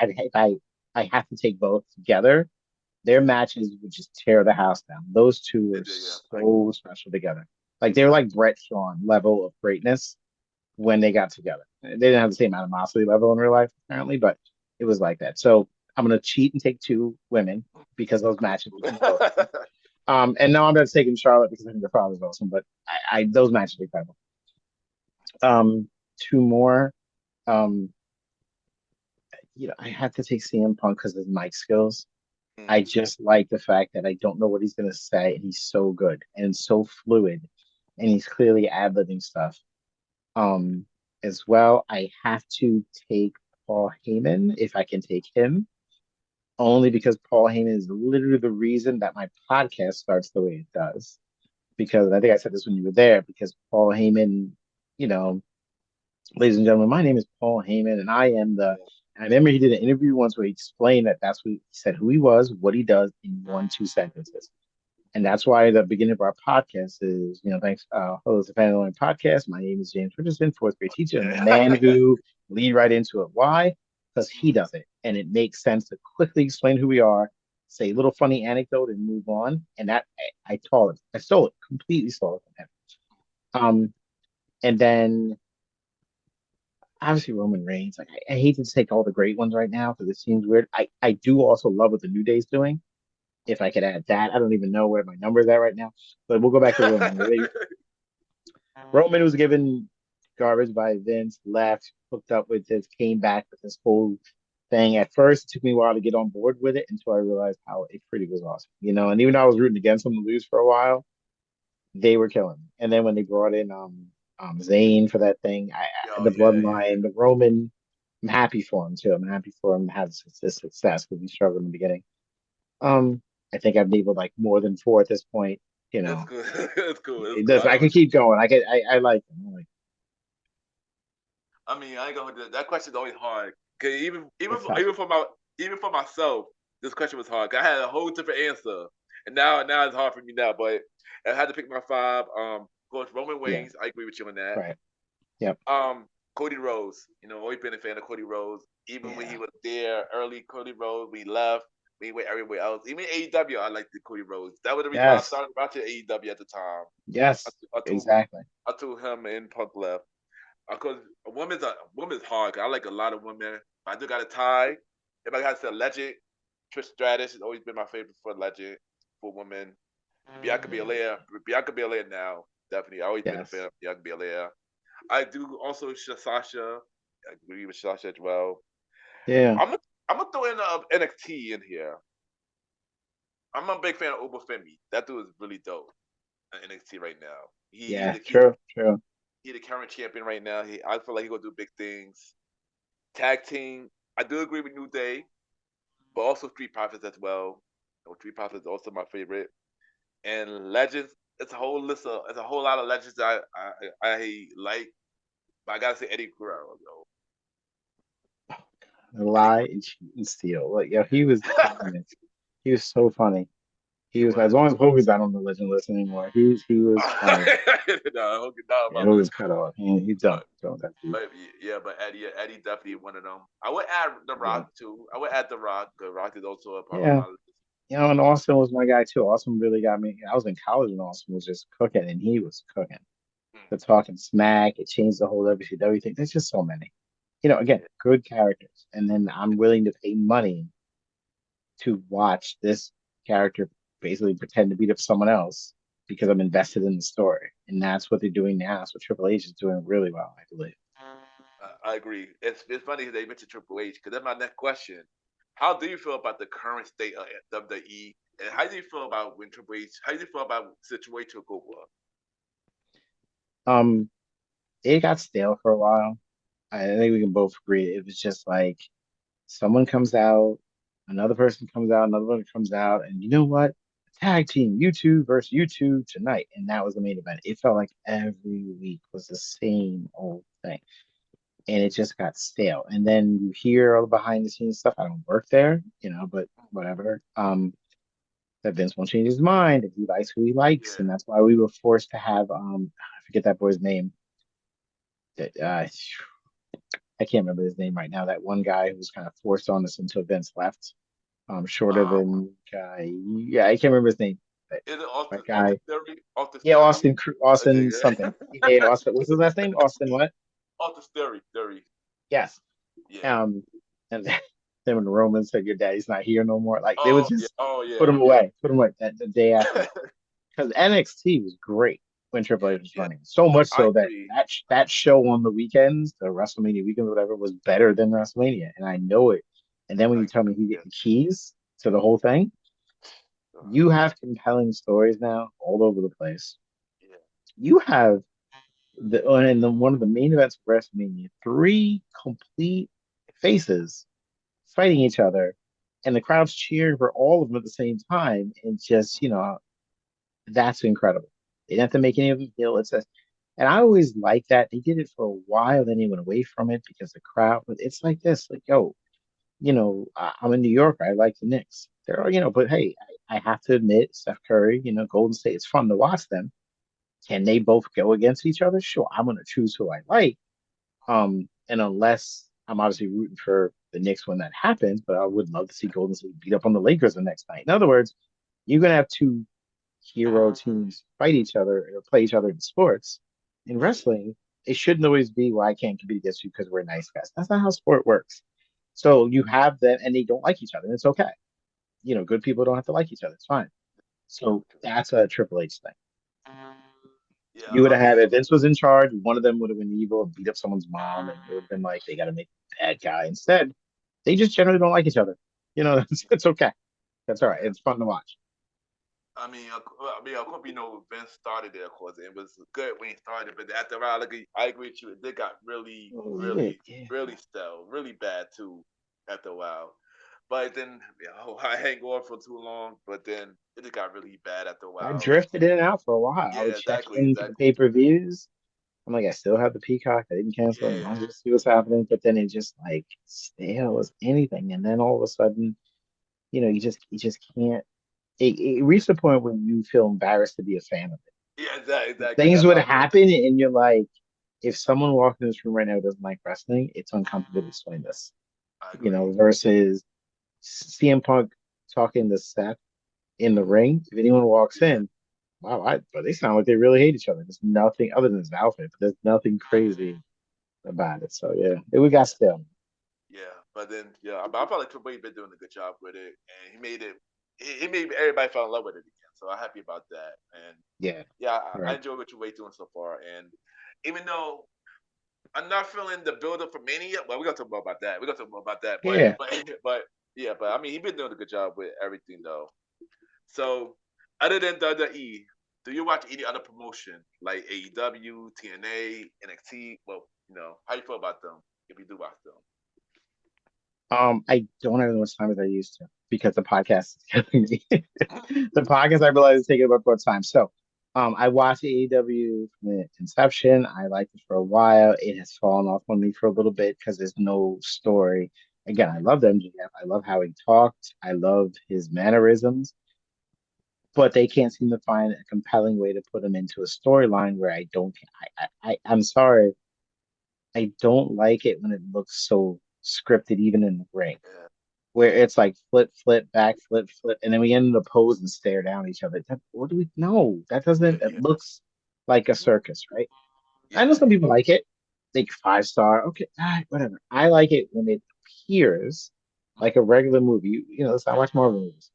have to take both together, their matches would just tear the house down. Those two were Yeah, so special together. Like they were like Brett Shawn level of greatness when they got together. They didn't have the same animosity level in real life apparently, but it was like that. So I'm gonna cheat and take two women because those cool. matches were so awesome. And now I'm not taking Charlotte because I think her father's awesome, but I those matches are incredible. Two more. Um, I have to take CM Punk because of his mic skills. I Mm, just like the fact that I don't know what he's gonna say, and he's so good and so fluid, and he's clearly ad-libbing stuff. Um, as well, I have to take Paul Heyman if I can take him, only because Paul Heyman is literally the reason that my podcast starts the way it does. Because I think I said this when you were there, because Paul Heyman, you know, ladies and gentlemen, my name is Paul Heyman, and I am the. yeah. And I remember he did an interview once where he explained that that's what he said, who he was, what he does in one, two sentences. And that's why the beginning of our podcast is, thanks, hello, it's the Fandalorian podcast. My name is James Richardson, fourth grade teacher, and the man Yeah. who lead right into it. Why? Because he Mm, does it. And it makes sense to quickly explain who we are, say a little funny anecdote, and move on. And that I stole it, completely stole it from him. And then obviously Roman Reigns. Like I hate to take all the great ones right now because it seems weird. I do also love what the New Day's doing. If I could add that, I don't even know where my number is at right now. But we'll go back to Roman. Roman was given garbage by Vince, left, hooked up with this, came back with this whole thing. At first, it took me a while to get on board with it until I realized how it pretty was awesome. And even though I was rooting against them to lose for a while, they were killing me. And then when they brought in Zayn for that thing, Yo, the yeah, yeah. bloodline, the Roman, I'm happy for him too. I'm happy for him to have this success because he struggled in the beginning. Um, I think I've labeled like more than four at this point. You It's know, cool. It's cool. It's it cool. does. I I know can what you keep going. I like him. I mean, I ain't gonna that question's always hard. Cause It's tough. even for myself, this question was hard. 'Cause I had a whole different answer, and now it's hard for me now. But I had to pick my five. Of course, Roman Yeah, Reigns. I agree with you on that. right. Yep. Cody Rhodes. Always been a fan of Cody Rhodes. Even when he Yeah. was there early, Cody Rhodes. We left. We went everywhere else. Even AEW, I liked the Cody Rhodes. That was the reason why I Yes. started watching AEW at the time. Yes. Until Exactly. until him and Punk left. Because a woman's hard. 'Cause I like a lot of women. I do got a tie. If I got to say legend, Trish Stratus has always been my favorite for legend for women. Bianca Yeah. Belair, Bianca Belair now definitely. I always been a fan Yes. of Bianca Belair. I do also Sasha. I agree with Sasha as well. Yeah. I'm gonna I'm gonna throw in NXT in here. I'm a big fan of Obafemi. That dude is really dope in NXT right now. Yeah. True. True. He the current champion right now. I feel like he gonna do big things. Tag team. I do agree with New Day, but also Street Profits as well. Street Profits is also my favorite. And Legends. It's a whole lot of legends that I like. But I gotta say Eddie Guerrero though. The Eddie lie and cheat and steal. Like, yo, he was the funniest. He was so funny. He he was as was. long as Hogan's not on the legend list anymore. He was funny. No, okay, not Yeah, about Hogan's legend. cut off. He done. But Done that dude. but Eddie definitely one of them. I would add The Yeah. Rock too. I would add The Rock. The Rock is also a part of Yeah. my list. And Austin was my guy too. Austin really got me. I was in college when Austin was just cooking, and he was cooking. Mm, The talking smack, it changed the whole WCW thing. There's just so many. Again, yeah, good characters. And then I'm willing to pay money to watch this character basically pretend to beat up someone else because I'm invested in the story. And that's what they're doing now. So Triple H is doing really well, I believe. I agree. It's funny they mentioned Triple H because that's my next question. How do you feel about the current state of WWE, and how do you feel about when Triple H? How do you feel about the situation took over? Um, it got stale for a while. I think we can both agree. It was just like someone comes out, another person comes out, another one comes out, and you know what? Tag team, you two versus you two tonight. And that was the main event. It felt like every week was the same old thing. And it just got stale. And then you hear all the behind the scenes stuff. I don't work there, but whatever. That Vince won't change his mind and he likes who he likes. Yeah. And that's why we were forced to have I forget that boy's name. That I can't remember his name right now. That one guy who was kind of forced on us until Vince left. Shorter Um. than guy. Yeah, I can't remember his name. But Is it that Austin guy. Theory? Austin Yeah, Theory? Okay. Austin something. Yeah, Austin. What's his last name? Austin what? Austin Theory. Theory. Yes. Yeah. Um, and then when Roman said your daddy's not here no more, like they would Oh yeah. just Oh put yeah. him away, put him away that the day after. Because NXT was great when Triple Yeah. H was Yeah. running. So much I so that agree. that show on the weekends, the WrestleMania weekends, whatever, was better than WrestleMania, and I know it. And then when I you tell me agree. he Yeah. get the keys to the whole thing, you have compelling stories now all over the place. Yeah. You have and the one of the main events of WrestleMania, three complete faces fighting each other, and the crowd's cheering for all of them at the same time, and just that's incredible. They didn't have to make any of them feel and I always like that. They did it for a while, then they went away from it because the crowd. But it's like this, like yo, I'm in New York. I like the Knicks. But hey, I have to admit, Steph Curry, Golden State. It's fun to watch them. Can they both go against each other? Sure, I'm gonna choose who I like. And unless I'm obviously rooting for the Knicks when that happens, but I would love to see Golden State beat up on the Lakers the next night. In other words, you're gonna have two hero teams fight each other or play each other in sports. In Yeah. wrestling, it shouldn't always be, well, I can't compete against you because we're nice guys. That's not how sport works. So you have them and they don't like each other, and it's okay. Good people don't have to like each other. It's fine. So that's a Triple H thing. Yeah. You would I have had mean. if Vince was in charge, one of them would have been evil and beat up someone's mom, and it would have been like they got to make the bad guy. Instead, they just generally don't like each other. It's okay. That's all right. Yeah. It's fun to watch. Of course, Vince started there. Of course, it was good when he started, but after a while, I agree with you. It got really, Oh yeah, really, yeah. really stale, really bad too. After a while, but then I ain't going for too long. But then it just got really bad after a I while. drifted in and out for a while. I would Yeah, check exactly, in for the exactly. pay-per-views. I'm like, I still have the Peacock. I didn't cancel it. I Yeah, want to see what's happening. But then it just like stale as anything. And then all of a sudden, you just can't. It reached the point where you feel embarrassed to be a fan of yeah, exactly, it. exactly. Things That's would how I feel. happen, and you're like, if someone walked in this room right now who doesn't like wrestling, it's uncomfortable to explain this. I agree. Versus CM Punk talking to Seth in the Hmm. ring. If anyone walks Yeah, in, wow, but they sound like they really hate each other. There's nothing other than his outfit, but there's nothing crazy about it. So yeah, we got yeah, still. yeah. But then, yeah, I felt like Triple H been doing a good job with it, and he made it. He made everybody fall in love with it again. So I'm happy about that. And Yeah, yeah, I right. enjoy what Triple H doing so far. And even though I'm not feeling the build up for Mania. Well, we're gonna talk more about that. We're gonna talk more about that. But Yeah, but yeah, but I mean, he's been doing a good job with everything though. So other than WWE, do you watch any other promotion like AEW, TNA, NXT? Well, how you feel about them if you do watch them? I don't have as much time as I used to because the podcast is killing me. The podcast I realize is taking up more time. So, I watched AEW from the inception. I liked it for a while. It has fallen off on me for a little bit because there's no story. Again, I love MJF. I love how he talked. I love his mannerisms, but they can't seem to find a compelling way to put him into a storyline where I don't. I'm sorry. I don't like it when it looks so scripted, even in the ring Yeah, where it's like flip, flip, back, flip, flip, and then we end in a pose and stare down at each other. What do we? No, that doesn't. It yeah, looks like a circus, right? I know yeah, some people like it. Like 5 star, okay, all right, whatever. I like it when it appears like a regular movie. Let's not watch Marvel movies.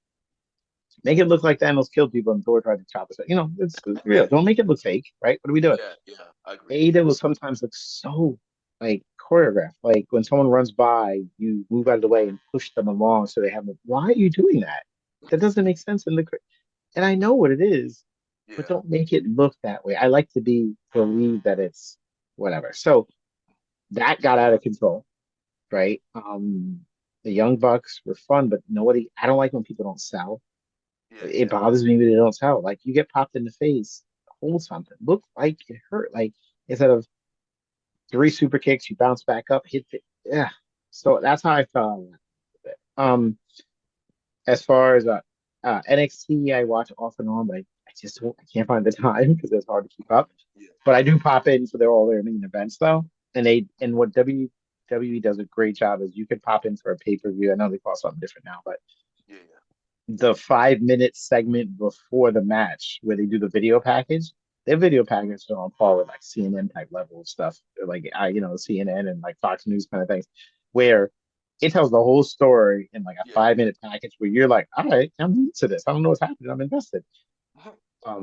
Make it look like Thanos killed people and Thor tried to chop us. It's real. Don't make it look fake, right? What are we doing? yeah, yeah. I agree. Ada will sometimes look so like choreographed. Like when someone runs by, you move out of the way and push them along so they have. Why are you doing that? That doesn't make sense in the. And I know what it is, but Yeah, don't make it look that way. I like to be believe that it's whatever. So that got out of control, right? The Young Bucks were fun, but nobody. I don't like when people don't sell. yeah, It yeah, bothers me when they don't sell. Like you get popped in the face, hold something. Look like it hurt. Like instead of three super kicks, you bounce back up, hit it. Yeah. So that's how I felt on that. As far as NXT, I watch off and on, but I just don't, I can't find the time because it's hard to keep up. yeah, But I do pop in for all their main events though, and what WWE does a great job is you can pop in for a pay per view. I know they call something different now, but yeah, yeah, the 5 minute segment before the match where they do the video package. Their video packages are on par with like CNN type level of stuff, like CNN and like Fox News kind of things, where it tells the whole story in like a yeah, 5 minute package where you're like, all right, I'm into this. I don't know what's happening. I'm invested. yeah.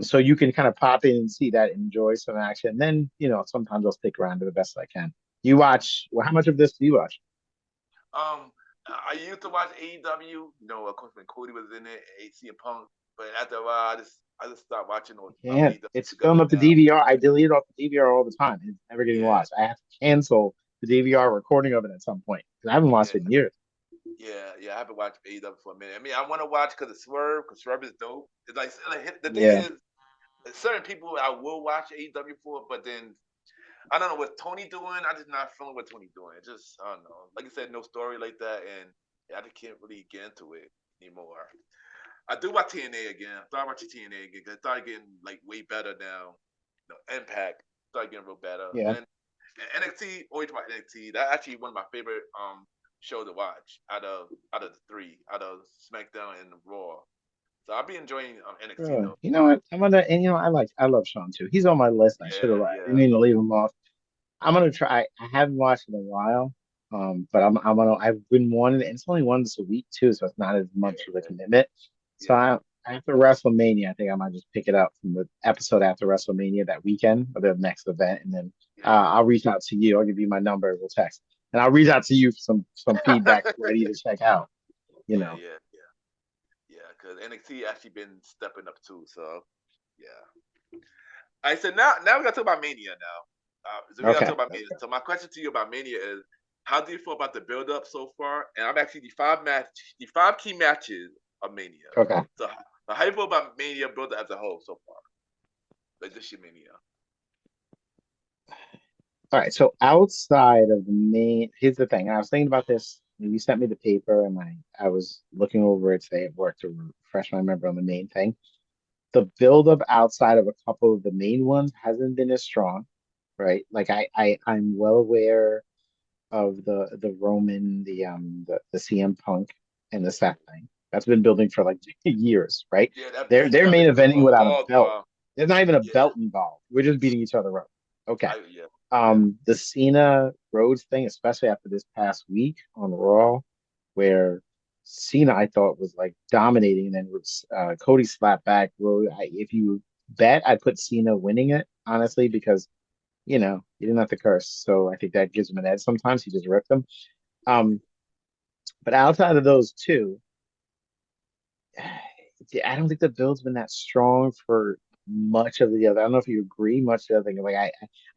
So you can kind of pop in and see that, enjoy some action. Then sometimes I'll stick around to the best I can. You watch? Well, how much of this do you watch? I used to watch AEW. Of course, when Cody was in it, AC and Punk. But after a while, I just stopped watching Can't. AEW It's filling together up the now. DVR. I delete it off the DVR all the time. It's never getting Yeah, watched. I have to cancel the DVR recording of it at some point because I haven't yeah, watched it in years. yeah. I haven't watched AEW for a minute. I mean, I want to watch because Swerve is dope. It's like the thing Yeah. is, certain people I will watch AEW for, but then I don't know what Tony doing. I just not feeling what Tony doing. It just I don't know. Like I said, no story like that, and yeah, I just can't really get into it anymore. I do watch TNA again. I started watching TNA again because it started getting like way better now. Impact started getting real better. Yeah. And NXT, always watch NXT. That's actually one of my favorite show to watch out of the three, out of SmackDown and Raw. So I'll be enjoying NXT Good. though. You know what? I'm gonna and I love Sean too. He's on my list. I should have Yeah, I didn't yeah, mean to leave him off. I'm gonna try. I haven't watched it in a while. But I'm gonna. I've been wanting, and it's only once a week too, so it's not as yeah, much of a commitment. So yeah, after WrestleMania, I think I might just pick it up from the episode after WrestleMania that weekend or the next event, and then I'll reach out to you. I'll give you my number. We'll text, and I'll reach out to you for some feedback yeah. of what I need to check out. You Yeah, know. yeah, yeah, yeah. Because NXT actually been stepping up too. So yeah. I said now we gotta talk about Mania now. So we gotta Okay. talk about Mania. So my question to you about Mania is, how do you feel about the build up so far? And I'm actually the five key matches of Mania. Okay. So how you feel about Mania build up as a whole so far? Like this year Mania. All right, so outside of the main, here's the thing. I was thinking about this. You sent me the paper, and I was looking over it today at work to refresh my memory on the main thing. The buildup outside of a couple of the main ones hasn't been as strong, right? Like I'm well aware of the Roman, the CM Punk and the Seth thing. That's been building for like years, right? Yeah, that They're that main been going eventing for a without a long belt. time. There's not even a Yeah, belt involved. We're just beating each other up. Okay. yeah, yeah, The Cena Rhodes thing, especially after this past week on Raw, where Cena I thought was like dominating, and then Cody slapped back. If you bet, I put Cena winning it honestly because he didn't have to curse, so I think that gives him an edge. Sometimes he just ripped them. Um, but outside of those two, I don't think the build's been that strong for much of the other. I don't know if you agree. Much of the other thing, like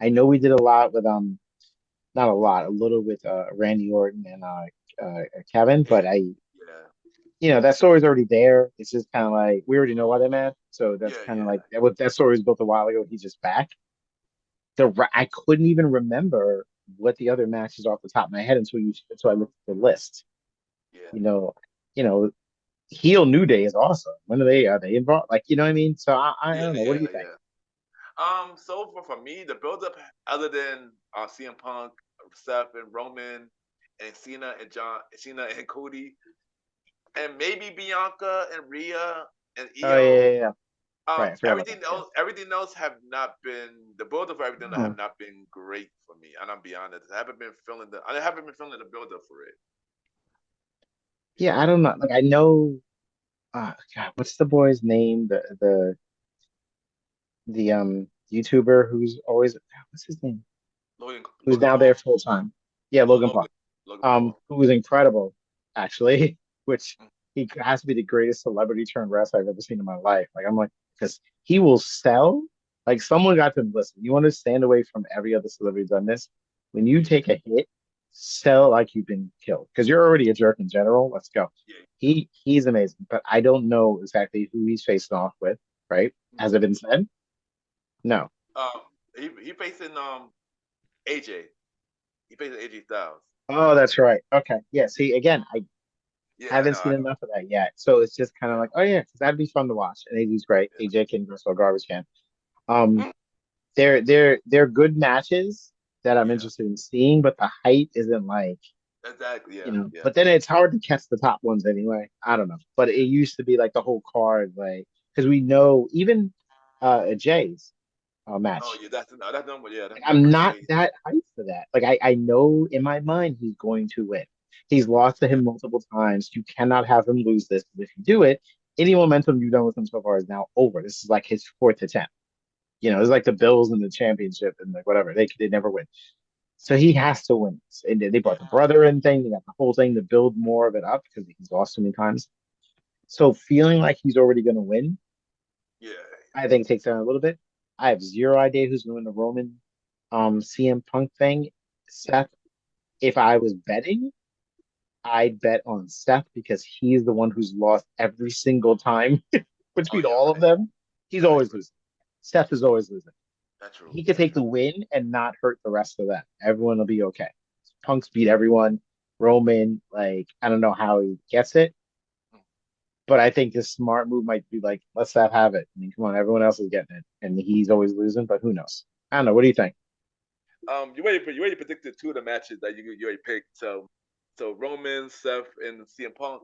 I know we did a lot with not a lot, a little with Randy Orton and Kevin, but yeah, that story's already there. It's just kind of like we already know why they're mad, so that's yeah, kind of yeah, like that story was built a while ago. He's just back. I couldn't even remember what the other matches off the top of my head until I looked at the list. yeah, You know, you know, heel New Day is awesome. When are they involved? Like, you know what I mean? So I yeah, don't know. What do you yeah, think? yeah. So for me, the build up other than CM Punk, Seth and Roman, and Cena and Cody, and maybe Bianca and Rhea and Oh yeah, Io. yeah, yeah. Right, I forgot about that. Yeah. Everything else have not been the build up for everything that Hmm. have not been great for me. And I'm be honest, I haven't been feeling the build up for it. Yeah, I don't know. Like I know. God, what's the boy's name? The YouTuber who's always what's his name? Who's Logan now there Paul, full time? Yeah, Logan Paul. Logan Paul. Who was incredible, actually, which Mm, he has to be the greatest celebrity turned wrestler I've ever seen in my life. Like, I'm like, because he will sell. Like, someone got to listen. You want to stand away from every other celebrity done this. When you yeah, take a hit, sell like you've been killed because you're already a jerk in general. Let's go. yeah. He's amazing, but I don't know exactly who he's facing off with. Right? Has it been said? No. Um, he facing AJ. He facing AJ Styles. Oh, that's right. Okay. Yeah. See, again, I Yeah, haven't seen I know. enough of that yet. So it's just kind of Yeah, like, oh yeah, 'cause that'd be fun to watch. And AJ's great. yeah. AJ can wrestle a garbage can. Um, Mm, they're good matches that I'm yeah, interested in seeing, but the hype isn't like, exactly. Yeah, yeah, But then it's hard to catch the top ones anyway. I don't know. But it yeah. used to be like the whole card, like because we know even a Jay's Oh match. yeah, that's number. Yeah, Like, that's I'm number not Jay. that hyped for that. Like I know in my mind he's going to win. He's lost to Yeah, him multiple times. You cannot have him lose this. If you do it, any momentum you've done with him so far is now over. This is like his fourth attempt. It's like the Bills in the championship and like whatever. They never win. So he has to win this. And they yeah, brought the brother in thing. They got the whole thing to build more of it up because he's lost so many times. So feeling like he's already going to win, yeah. I think takes down a little bit. I have zero idea who's going to win the Roman CM Punk thing. Seth, if I was betting, I'd bet on Seth because he's the one who's lost every single time Oh between yeah, all of right. them. He's That's always true. losing. Seth is always losing. That's true. He could That's take true. the win and not hurt the rest of them. Everyone will be okay. Punk's beat everyone. Roman, like, I don't know how he gets it, Mm. but I think his smart move might be like, let's Seth have it. I mean, come on, everyone else is getting it, and he's always losing, but who knows? I don't know. What do you think? You already predicted two of the matches that you already picked. So Roman, Seth, and CM Punk.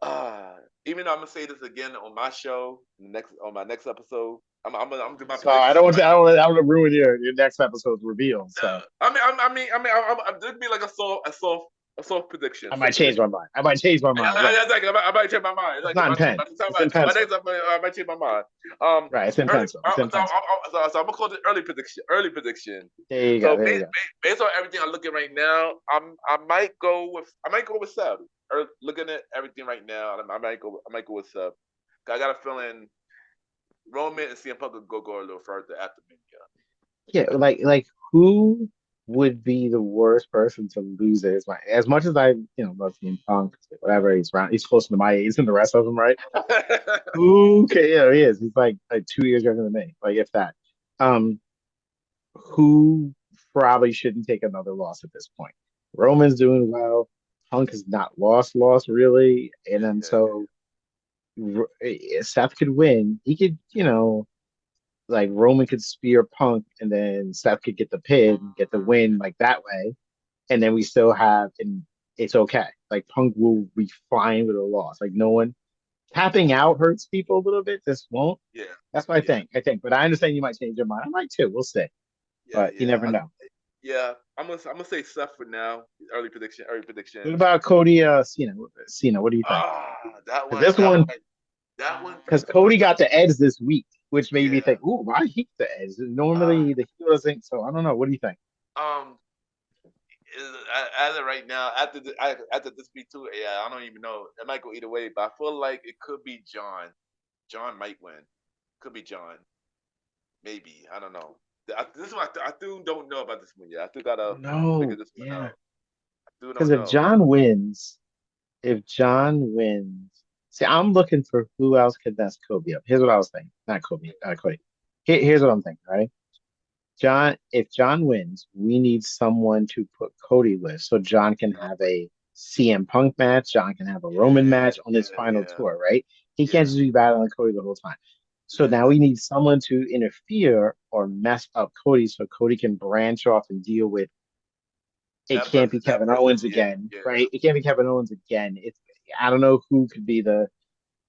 Uh, Even though I'm gonna say this again on my show, next on my next episode, I'm gonna do my So I don't predictions want to, right. I don't want to ruin your next episode's reveal. So There'd be like a soft prediction, I soft might change my prediction. mind. I might change my mind. Right. I might change my mind. It's Like not in pen. by the time It's in my pencil. next episode, I might change my mind. Um, Right. It's in early. pencil. It's in pencil. So I'm gonna call it early prediction. Early prediction. There you go. So There you go. based on everything I'm looking right now, I might go with Seb. Or looking at everything right now, I might go with Seb. I got a feeling Roman and CM Punk will go a little further after Mania. Yeah, like who would be the worst person to lose it? As much as I, love CM Punk, whatever, he's closer to my age than the rest of them, right? Who can, he is. He's like 2 years younger than me, like if that. Um, who? probably shouldn't take another loss at this point. Roman's doing well. Punk has not lost really, and then Yeah, so Seth could win. He could, like Roman could spear Punk, and then Seth could get the pin, get the win like that way, and then we still have, and it's okay. Like Punk will be fine with a loss. Like no one tapping out hurts people a little bit. This won't. yeah, That's what I yeah, think. But I understand you might change your mind. I might too. We'll see. yeah, But you yeah. never know. Yeah, I'm gonna say Seth for now. Early prediction. Early What prediction. about Cody Cena? Cena, what do you think? Ah, that Because one. this That one, one. That one. because Cody got the edge this week, which made me Yeah. think, ooh, why he the edge? Uh, Normally the heel doesn't. So I don't know. What do you think? um. As of right now, after this beat too, yeah, I don't even know. It might go either way, but I feel like it could be John. John might win. Could be John. Maybe. I don't know. This one I still don't know about this one yet. I still gotta figure No, this one yeah. out. I still Because don't know. If John wins, see, I'm looking for who else could mess Kobe up. Here's what I was thinking. Not Kobe, Cody. Here's what I'm thinking, right? If John wins, we need someone to put Cody with so John can Yeah, have a CM Punk match. John can have a Roman yeah, match on his yeah, final yeah, tour, right? He can't yeah, just be battling Cody the whole time. So now yeah. we need someone to interfere or mess up Cody so Cody can branch off and deal with it That can't person, be that Kevin person, Owens yeah, again, yeah. right? It can't be Kevin Owens again. It's I don't know who could be the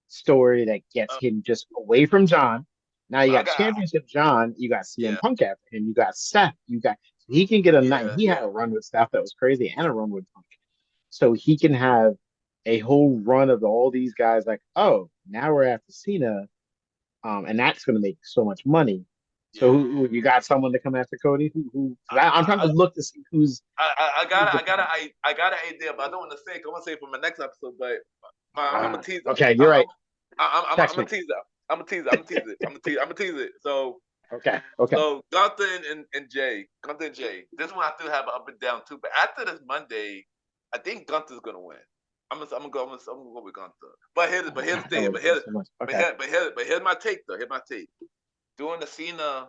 story that gets Uh, him just away from John. Now you I got got, Championship John, you got CM yeah, Punk after him, you got Seth, you got he can get a night. yeah, He had yeah, a run with Seth that was crazy and yeah. a run with Punk, so he can have a whole run of all these guys. Like, oh, now we're after Cena, and that's going to make so much money. So Yeah. you got someone to come after Cody? I'm trying to I, look to see who's the plan. I got an idea, but I don't want to say it. I want to say it for my next episode, but I'm gonna tease. Okay, you're I'm right. I'm Text gonna me. tease it. I'm gonna tease it. I'm gonna tease it. I'm gonna tease it. Okay. So Gunther and Jay, Gunther and Jay. This one I still have an up and down too. But after this Monday, I think Gunther's gonna win. I'm gonna go with Gunther. But here's the That thing. would have been so much. Okay. But here's my take though. Here's my take. Doing the Cena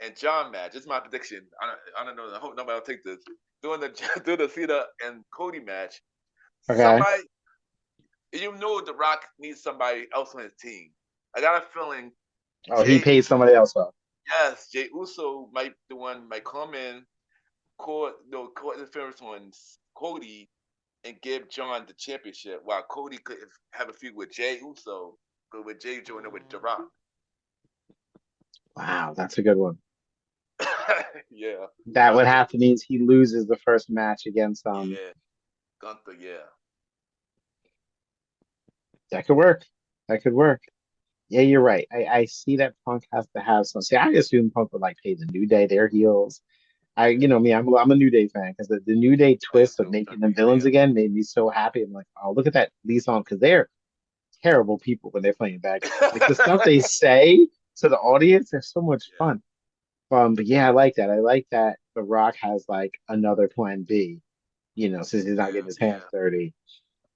and John match. This is my prediction. I don't know. I hope nobody will take this. Doing the doing the Cena and Cody match. Okay. Somebody, The Rock needs somebody else on his team. I got a feeling Oh, he Jay paid Uso. somebody else off. Yes, Jay Uso might come in, court interference on Cody and give John the championship, while Cody could have a feud with Jay Uso, but with Jay joining with The Rock. Wow, that's a good one. Yeah, That would Gunther. have to means he loses the first match against Yeah, Gunther. Yeah, that could work. That could work. Yeah, you're right. I see that Punk has to have some. See, I assume Punk would like pay the New Day their heels. yeah. I'm a New Day fan because the New Day I am twist of too. making them villains again made me so happy. I'm like, oh, look at that Lee song because they're terrible people when they're playing bad guys. Like the stuff they say to the audience, they're so much Yeah, fun. But yeah, I like that. I like that The Rock has like another plan B, since he's not yeah, getting his hands yeah, dirty.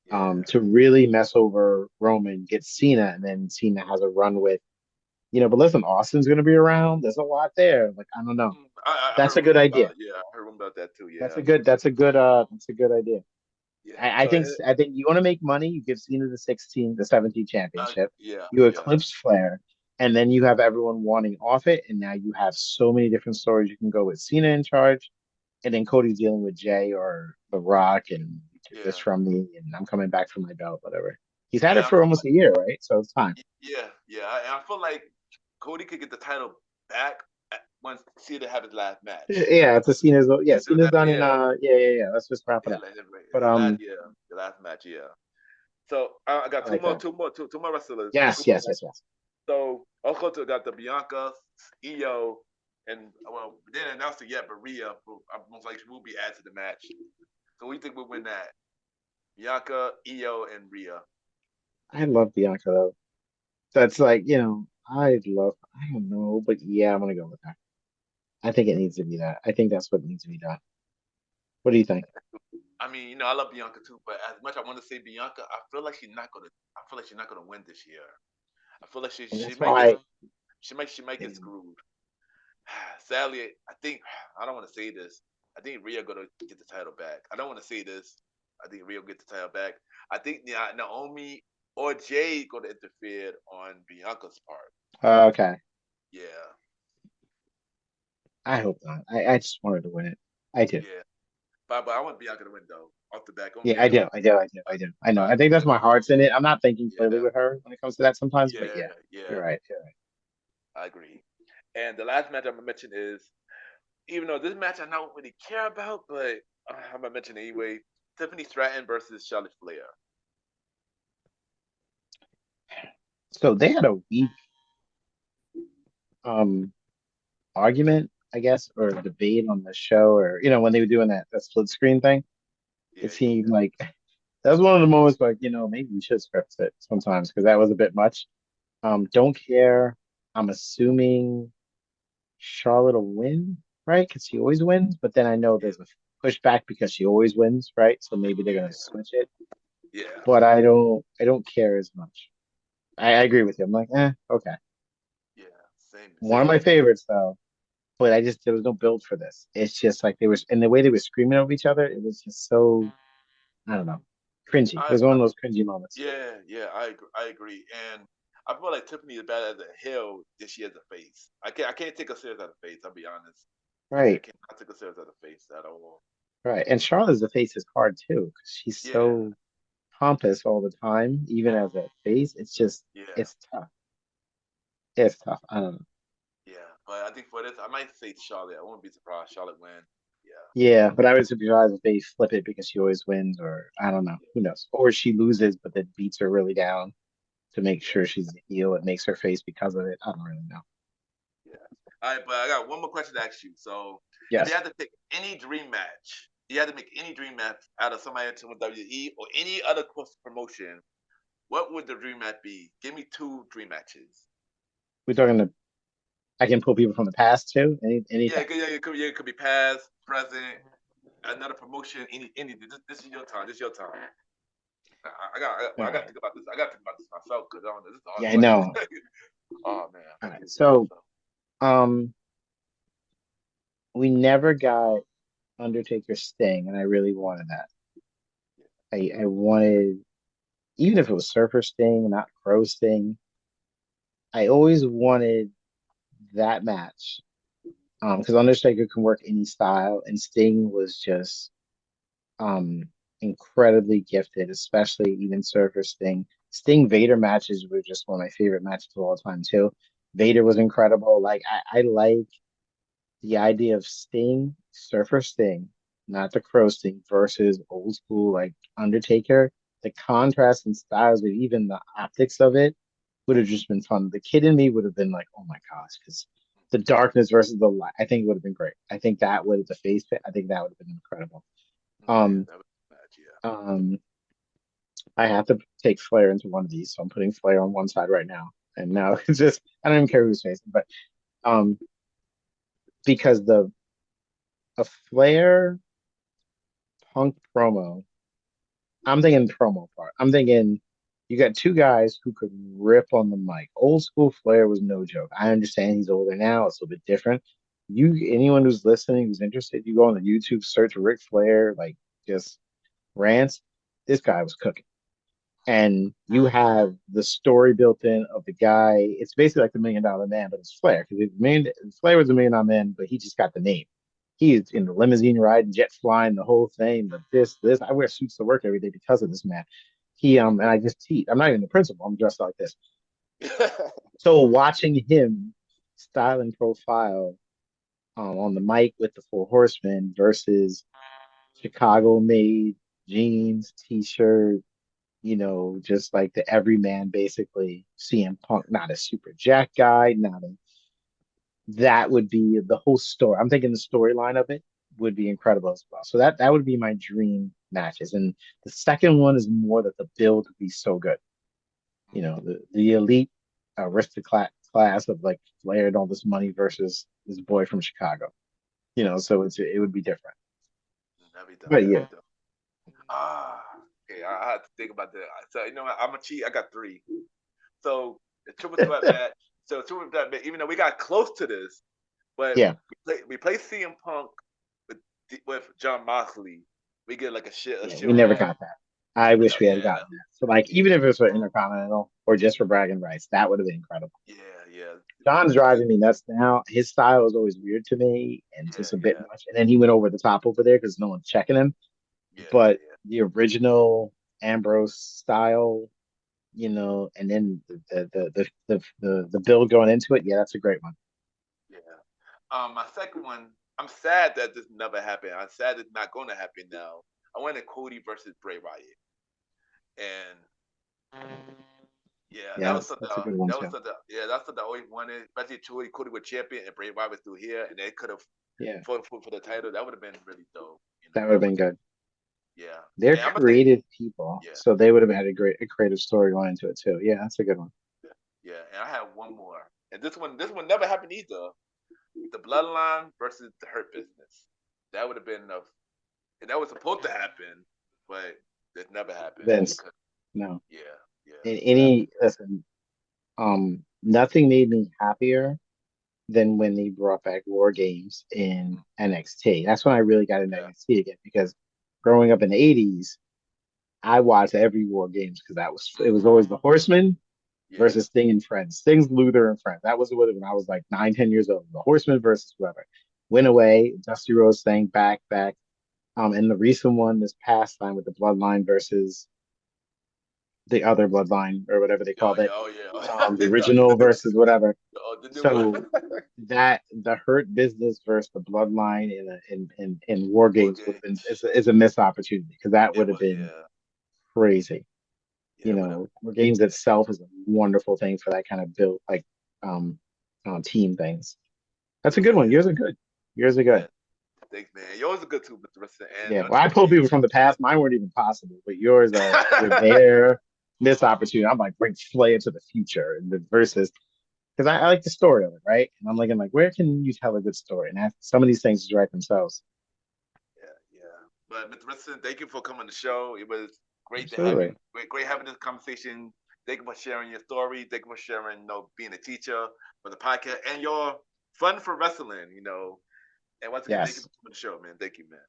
yeah. To really mess over Roman, get Cena, and then Cena has a run with, but listen, Austin's gonna be around. There's a lot there. Like, I don't know. I That's a heard good rumors about idea. it. Yeah, I heard rumors about that too. That's Yeah, a good idea. yeah. I think you want to make money, you give Cena the 16, the 17 championship, Yeah, you yeah, eclipse Flair, and then you have everyone wanting off it, and now you have so many different stories you can go with Cena in charge, and then Cody's dealing with Jay or The Rock, and you took this yeah, from me, and I'm coming back for my belt, whatever. He's had and it I for feel almost a year, right? So it's time. yeah, and I feel like Cody could get the title back once Cena have his last match. Yeah, it's a Cena's. Yeah, You do Cena's that, done in. yeah, Yeah. Let's just wrap it yeah, up. like, But the last match, yeah. So I got I like that. two more wrestlers, two Yes, more. yes, yes, yes. So also got the Bianca, Io, and well, they didn't announce it yet, but Rhea most likely will be added to the match. So we think we'll win that. Bianca, Io, and Rhea. I love Bianca though. That's like, I don't know, but yeah, I'm gonna go with that. I think it needs to be that. I think that's what needs to be done. What do you think? I mean, I love Bianca too, but as much I want to say Bianca, I feel like she's not gonna. I feel like she's not gonna win this year. I feel like And she that's might get why she might get screwed. Sadly, I think I don't want to say this. I think Rhea gonna get the title back. I don't want to say this. I think Rhea will get the title back. I think Naomi or Jade gonna interfere on Bianca's part. Okay. Yeah, I hope not. I just wanted to win it. I do. yeah. But I want Bianca to win though. Off the back, I want Yeah, I Bianca to do. win. I do. I do. I do. I know. I I think that's my heart's in it. I'm not thinking clearly yeah, with her when it comes to that sometimes, but yeah, yeah, yeah. you're right. You're I agree. And the last match I'm gonna mention is, even though this match I don't really care about, but I'm gonna mention it anyway. Tiffany Stratton versus Charlotte Flair. right. So they had a weak um argument, I guess, or debate on the show, or when they were doing that split screen thing. It Yeah, seemed like that was one of the moments like, maybe we should script it sometimes because that was a bit much. Don't care. I'm assuming Charlotte will win, right? Because she always wins, but then I know yeah, there's a pushback because she always wins, right? So maybe they're gonna yeah, switch it. yeah, But I don't care as much. I agree with you. I'm like, okay. yeah. One of Same my here. favorites though, but there was no build for this. It's just like they was and the way they were screaming over each other, it was just so I don't know, cringy. It I, was one I of those cringy moments. yeah. I agree. And I feel like Tiffany is bad as a heel than she is a face. I can't take her serious as a face. I'll be honest. I Right, can't take her serious as a face at all. right. And Charlotte's the face is hard too, because she's Yeah, so pompous all the time, even as a face. yeah, It's tough. It's tough. I don't know. yeah. But I think for this, I might say Charlotte. I won't be surprised Charlotte win. Yeah, Yeah, but I would be surprised if they flip it because she always wins, or I don't know. Who knows? Or she loses, but then beats her really down to make yeah, sure she's a heel. It makes her face because of it. I don't really know. yeah. All right, but I got one more question to ask you. So, if you Yes, had to pick any dream match, you had to make any dream match out of somebody from WWE or any other cross promotion, what would the dream match be? Give me two dream matches. we're talking to. I can pull people from the past too. Anything. Yeah, it could be past, present, another promotion, any. This is your time. This is your time. All I got to right. think about this. I got to think about this myself because I don't know. This is a hard Yeah, I question. know. Oh man, I All got to right. think about So, myself. um, we never got Undertaker Sting, and I really wanted that. I wanted, even if it was Surfer Sting, not Crow Sting. I always wanted that match. Because Undertaker can work any style, and Sting was just um incredibly gifted, especially even Surfer Sting. Sting Vader matches were just one of my favorite matches of all time too. Vader was incredible. Like I like the idea of Sting, Surfer Sting, not the Crow Sting versus old school like Undertaker. The contrast and styles, but even the optics of it would have just been fun. The kid in me would have been like, oh my gosh, because the darkness versus the light, I think it would have been great. I think that would the face fit. I think that would have been incredible. Yeah, Um, that was a match. Yeah. um, I have to take Flair into one of these, so I'm putting Flair on one side right now. And now it's just I don't even care who's facing, but um, because the a Flair Punk promo, I'm thinking promo part. I'm thinking you got two guys who could rip on the mic. Old school Flair was no joke. I understand he's older now; it's a little bit different. Anyone who's listening, who's interested, you go on the YouTube, search Ric Flair, like just rants. This guy was cooking. And you have the story built in of the guy. It's basically like the $1 Million Man, but it's Flair because Flair was $1 Million Man, but he just got the name. He is in the limousine riding, jet flying, the whole thing. But this, I wear suits to work every day because of this man. And I just teach. I'm not even the principal. I'm dressed like this. So watching him style and profile on the mic with the Four Horsemen versus Chicago made jeans, t-shirt, just like the everyman basically CM Punk, not a super jack guy, not a that would be the whole story. I'm thinking the storyline of it would be incredible as well. So that would be my dream matches. And the second one is more that the build would be so good. The elite aristocrat class of like Flair and all this money versus this boy from Chicago. So it would be different. That'd be dope. But That'd yeah, be dope. Ah, okay. I had to think about that. So you know what? I'm a cheat. I got three. So the triple threat match. So triple threat match. Even though we got close to this, But Yeah, we play CM Punk with John Moxley. We get like a yeah, we never sharing. got that. I wish we had Yeah, gotten that. So like, yeah, even if it was for Intercontinental or just for bragging rights, that would have been incredible. yeah. John's This is driving me nuts now. His style is always weird to me and just a bit yeah, much. And then he went over the top over there because no one's checking him. But yeah. the original Ambrose style, and then the build going into it, yeah, that's a great one. Yeah. My second one, I'm sad that this never happened. I'm sad it's not going to happen now. I wanted Cody versus Bray Wyatt, and yeah, that Yeah, was something. that's a good one That was too. something. Yeah, that's something I always wanted. Especially Cody was champion and Bray Wyatt was still here, and they could have Yeah, fought for the title. That would have been really dope. that would have been good. Yeah, They're and I'm gonna say, creative people, yeah, so they would have had a creative story going into it too. Yeah, that's a good one. yeah. And I have one more, and this one never happened either. The Bloodline versus the Hurt Business. That would have been enough, and that was supposed to happen, but it never happened Vince, because no. yeah, yeah. In What any listen, nothing made me happier than when they brought back War Games in happened? NXT. That's when I really got into Yeah, NXT again because growing up in the '80s, I watched every War Games because it was always the Horsemen yeah, versus Sting and Friends. Sting's Luther and Friends. That was what when I was like 9, 10 years old. The Horsemen versus whoever. Went away. Dusty Rhodes thing back. And the recent one this past time with the Bloodline versus the other Bloodline or whatever they oh called yeah, it. oh yeah, The oh, yeah. original versus whatever. The new one. So that the Hurt Business versus the Bloodline in War War Games would have been games. is a missed opportunity because that It would have was been yeah, crazy. yeah. It would have. War Games itself is a wonderful thing for that kind of build like um team things. That's It a good was one. Yours are good. Yours are good. yeah. Thanks, man. Yours are good too, Mr. Richardson. And Yeah. Well, I pulled and people from the past. Mine weren't even possible, but yours were there. Missed opportunity. I'm like bring Flair to the future and the versus because I like the story of it, right? And I'm like, where can you tell a good story? And some of these things just write themselves. yeah. But Mr. Richardson, thank you for coming on the show. It was great to have you. Absolutely. Great having this conversation. Thank you for sharing your story. Thank you for sharing, being a teacher for the podcast and your fun for wrestling. And once again, thank you Yes. for coming on the show, man. Thank you, man.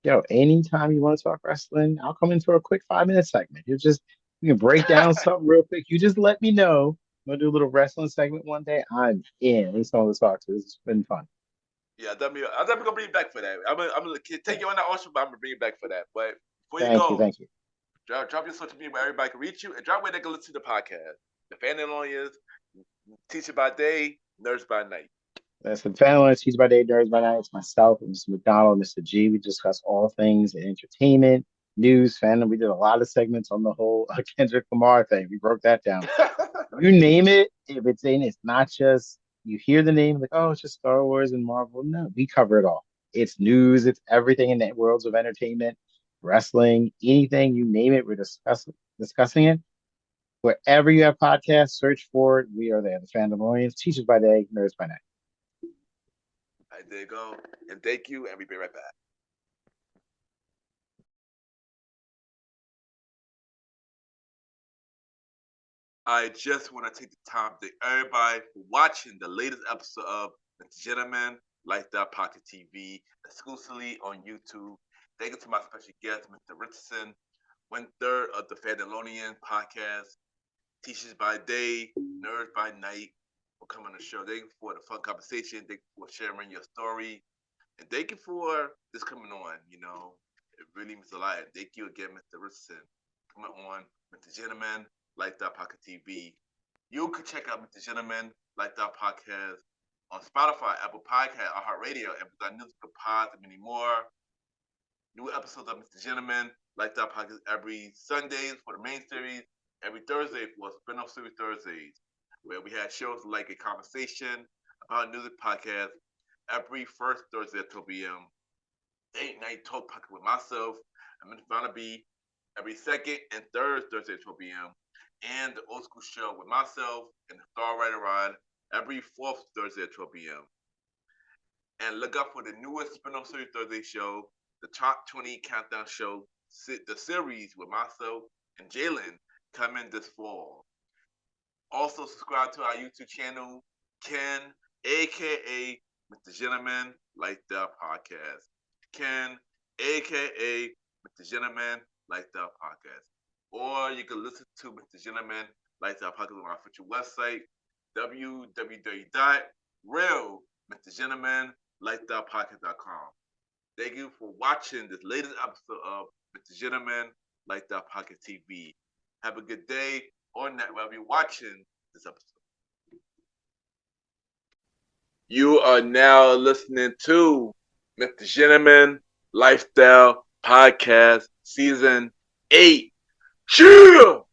Yo, anytime you want to talk wrestling, I'll come into a quick 5 minute segment. You can break down something real quick. You just let me know. I'm gonna do a little wrestling segment one day. I'm in. Need someone to talk to. This has been fun. Yeah, I'm definitely gonna bring you back for that. I'm gonna take Yeah. you on that also, but I'm gonna bring you back for that. But before you Thank you. go, Thank you. drop your social media where everybody can reach you, and drop where they can listen to the podcast. The Fandalorians, Teacher by Day, Nurse by Night. That's the family. It's Teach by Day, Nerds by Night. It's myself, Mr. McDonald, Mr. G. We discuss all things in entertainment, news, fandom. We did a lot of segments on the whole Kendrick Lamar thing. We broke that down. You name it, if it's in, it's not just you hear the name like, oh, it's just Star Wars and Marvel. No, we cover it all. It's news, it's everything in the worlds of entertainment, wrestling, anything you name it, we're discussing it. Wherever you have podcasts, search for it. We are there. The Fandalorians, Teachers by Day, Nerds by Night. All right, there you go. And thank you, and we'll be right back. I just want to take the time to thank everybody for watching the latest episode of MrGentleman Lifestyle Pocket TV exclusively on YouTube. Thank you to my special guest, Mr. Richardson, 1/3 of the Fandalorian podcast, Teachers by Day, Nerds by Night, for coming on the show. Thank you for the fun conversation. Thank you for sharing your story. And thank you for this coming on. It really means a lot. Thank you again, Mr. Richardson, coming on MrGentleman Lifestyle Pocket TV. You can check out MrGentleman Lifestyle Podcast on Spotify, Apple Podcast, iHeartRadio, Amazon Music, Pods, and many more. New episodes of MrGentleman Lifestyle Podcast every Sundays for the main series, every Thursday for spin-off series Thursdays, where we have shows like a conversation about music podcast every first Thursday at 12 p.m. Date night talk podcast with myself. I'm in Fandalorians every second and third Thursday at 12 p.m. And the old school show with myself and the Star Rider Rod every fourth Thursday at 12 p.m. And look out for the newest spin-off series Thursday show, the Top 20 Countdown Show, the series with myself and Jalen coming this fall. Also subscribe to our YouTube channel, Ken, aka Mr. Gentleman Lifestyle Podcast. Ken, aka Mr. Gentleman Lifestyle Podcast. Or you can listen to Mr. Gentleman Lifestyle Podcast on our official website, www.realmrgentlemanlifestylepodcast.com. Thank you for watching this latest episode of Mr. Gentleman Lifestyle Podcast TV. Have a good day or night while you're watching this episode. You are now listening to Mr. Gentleman Lifestyle Podcast Season 8. Cheer!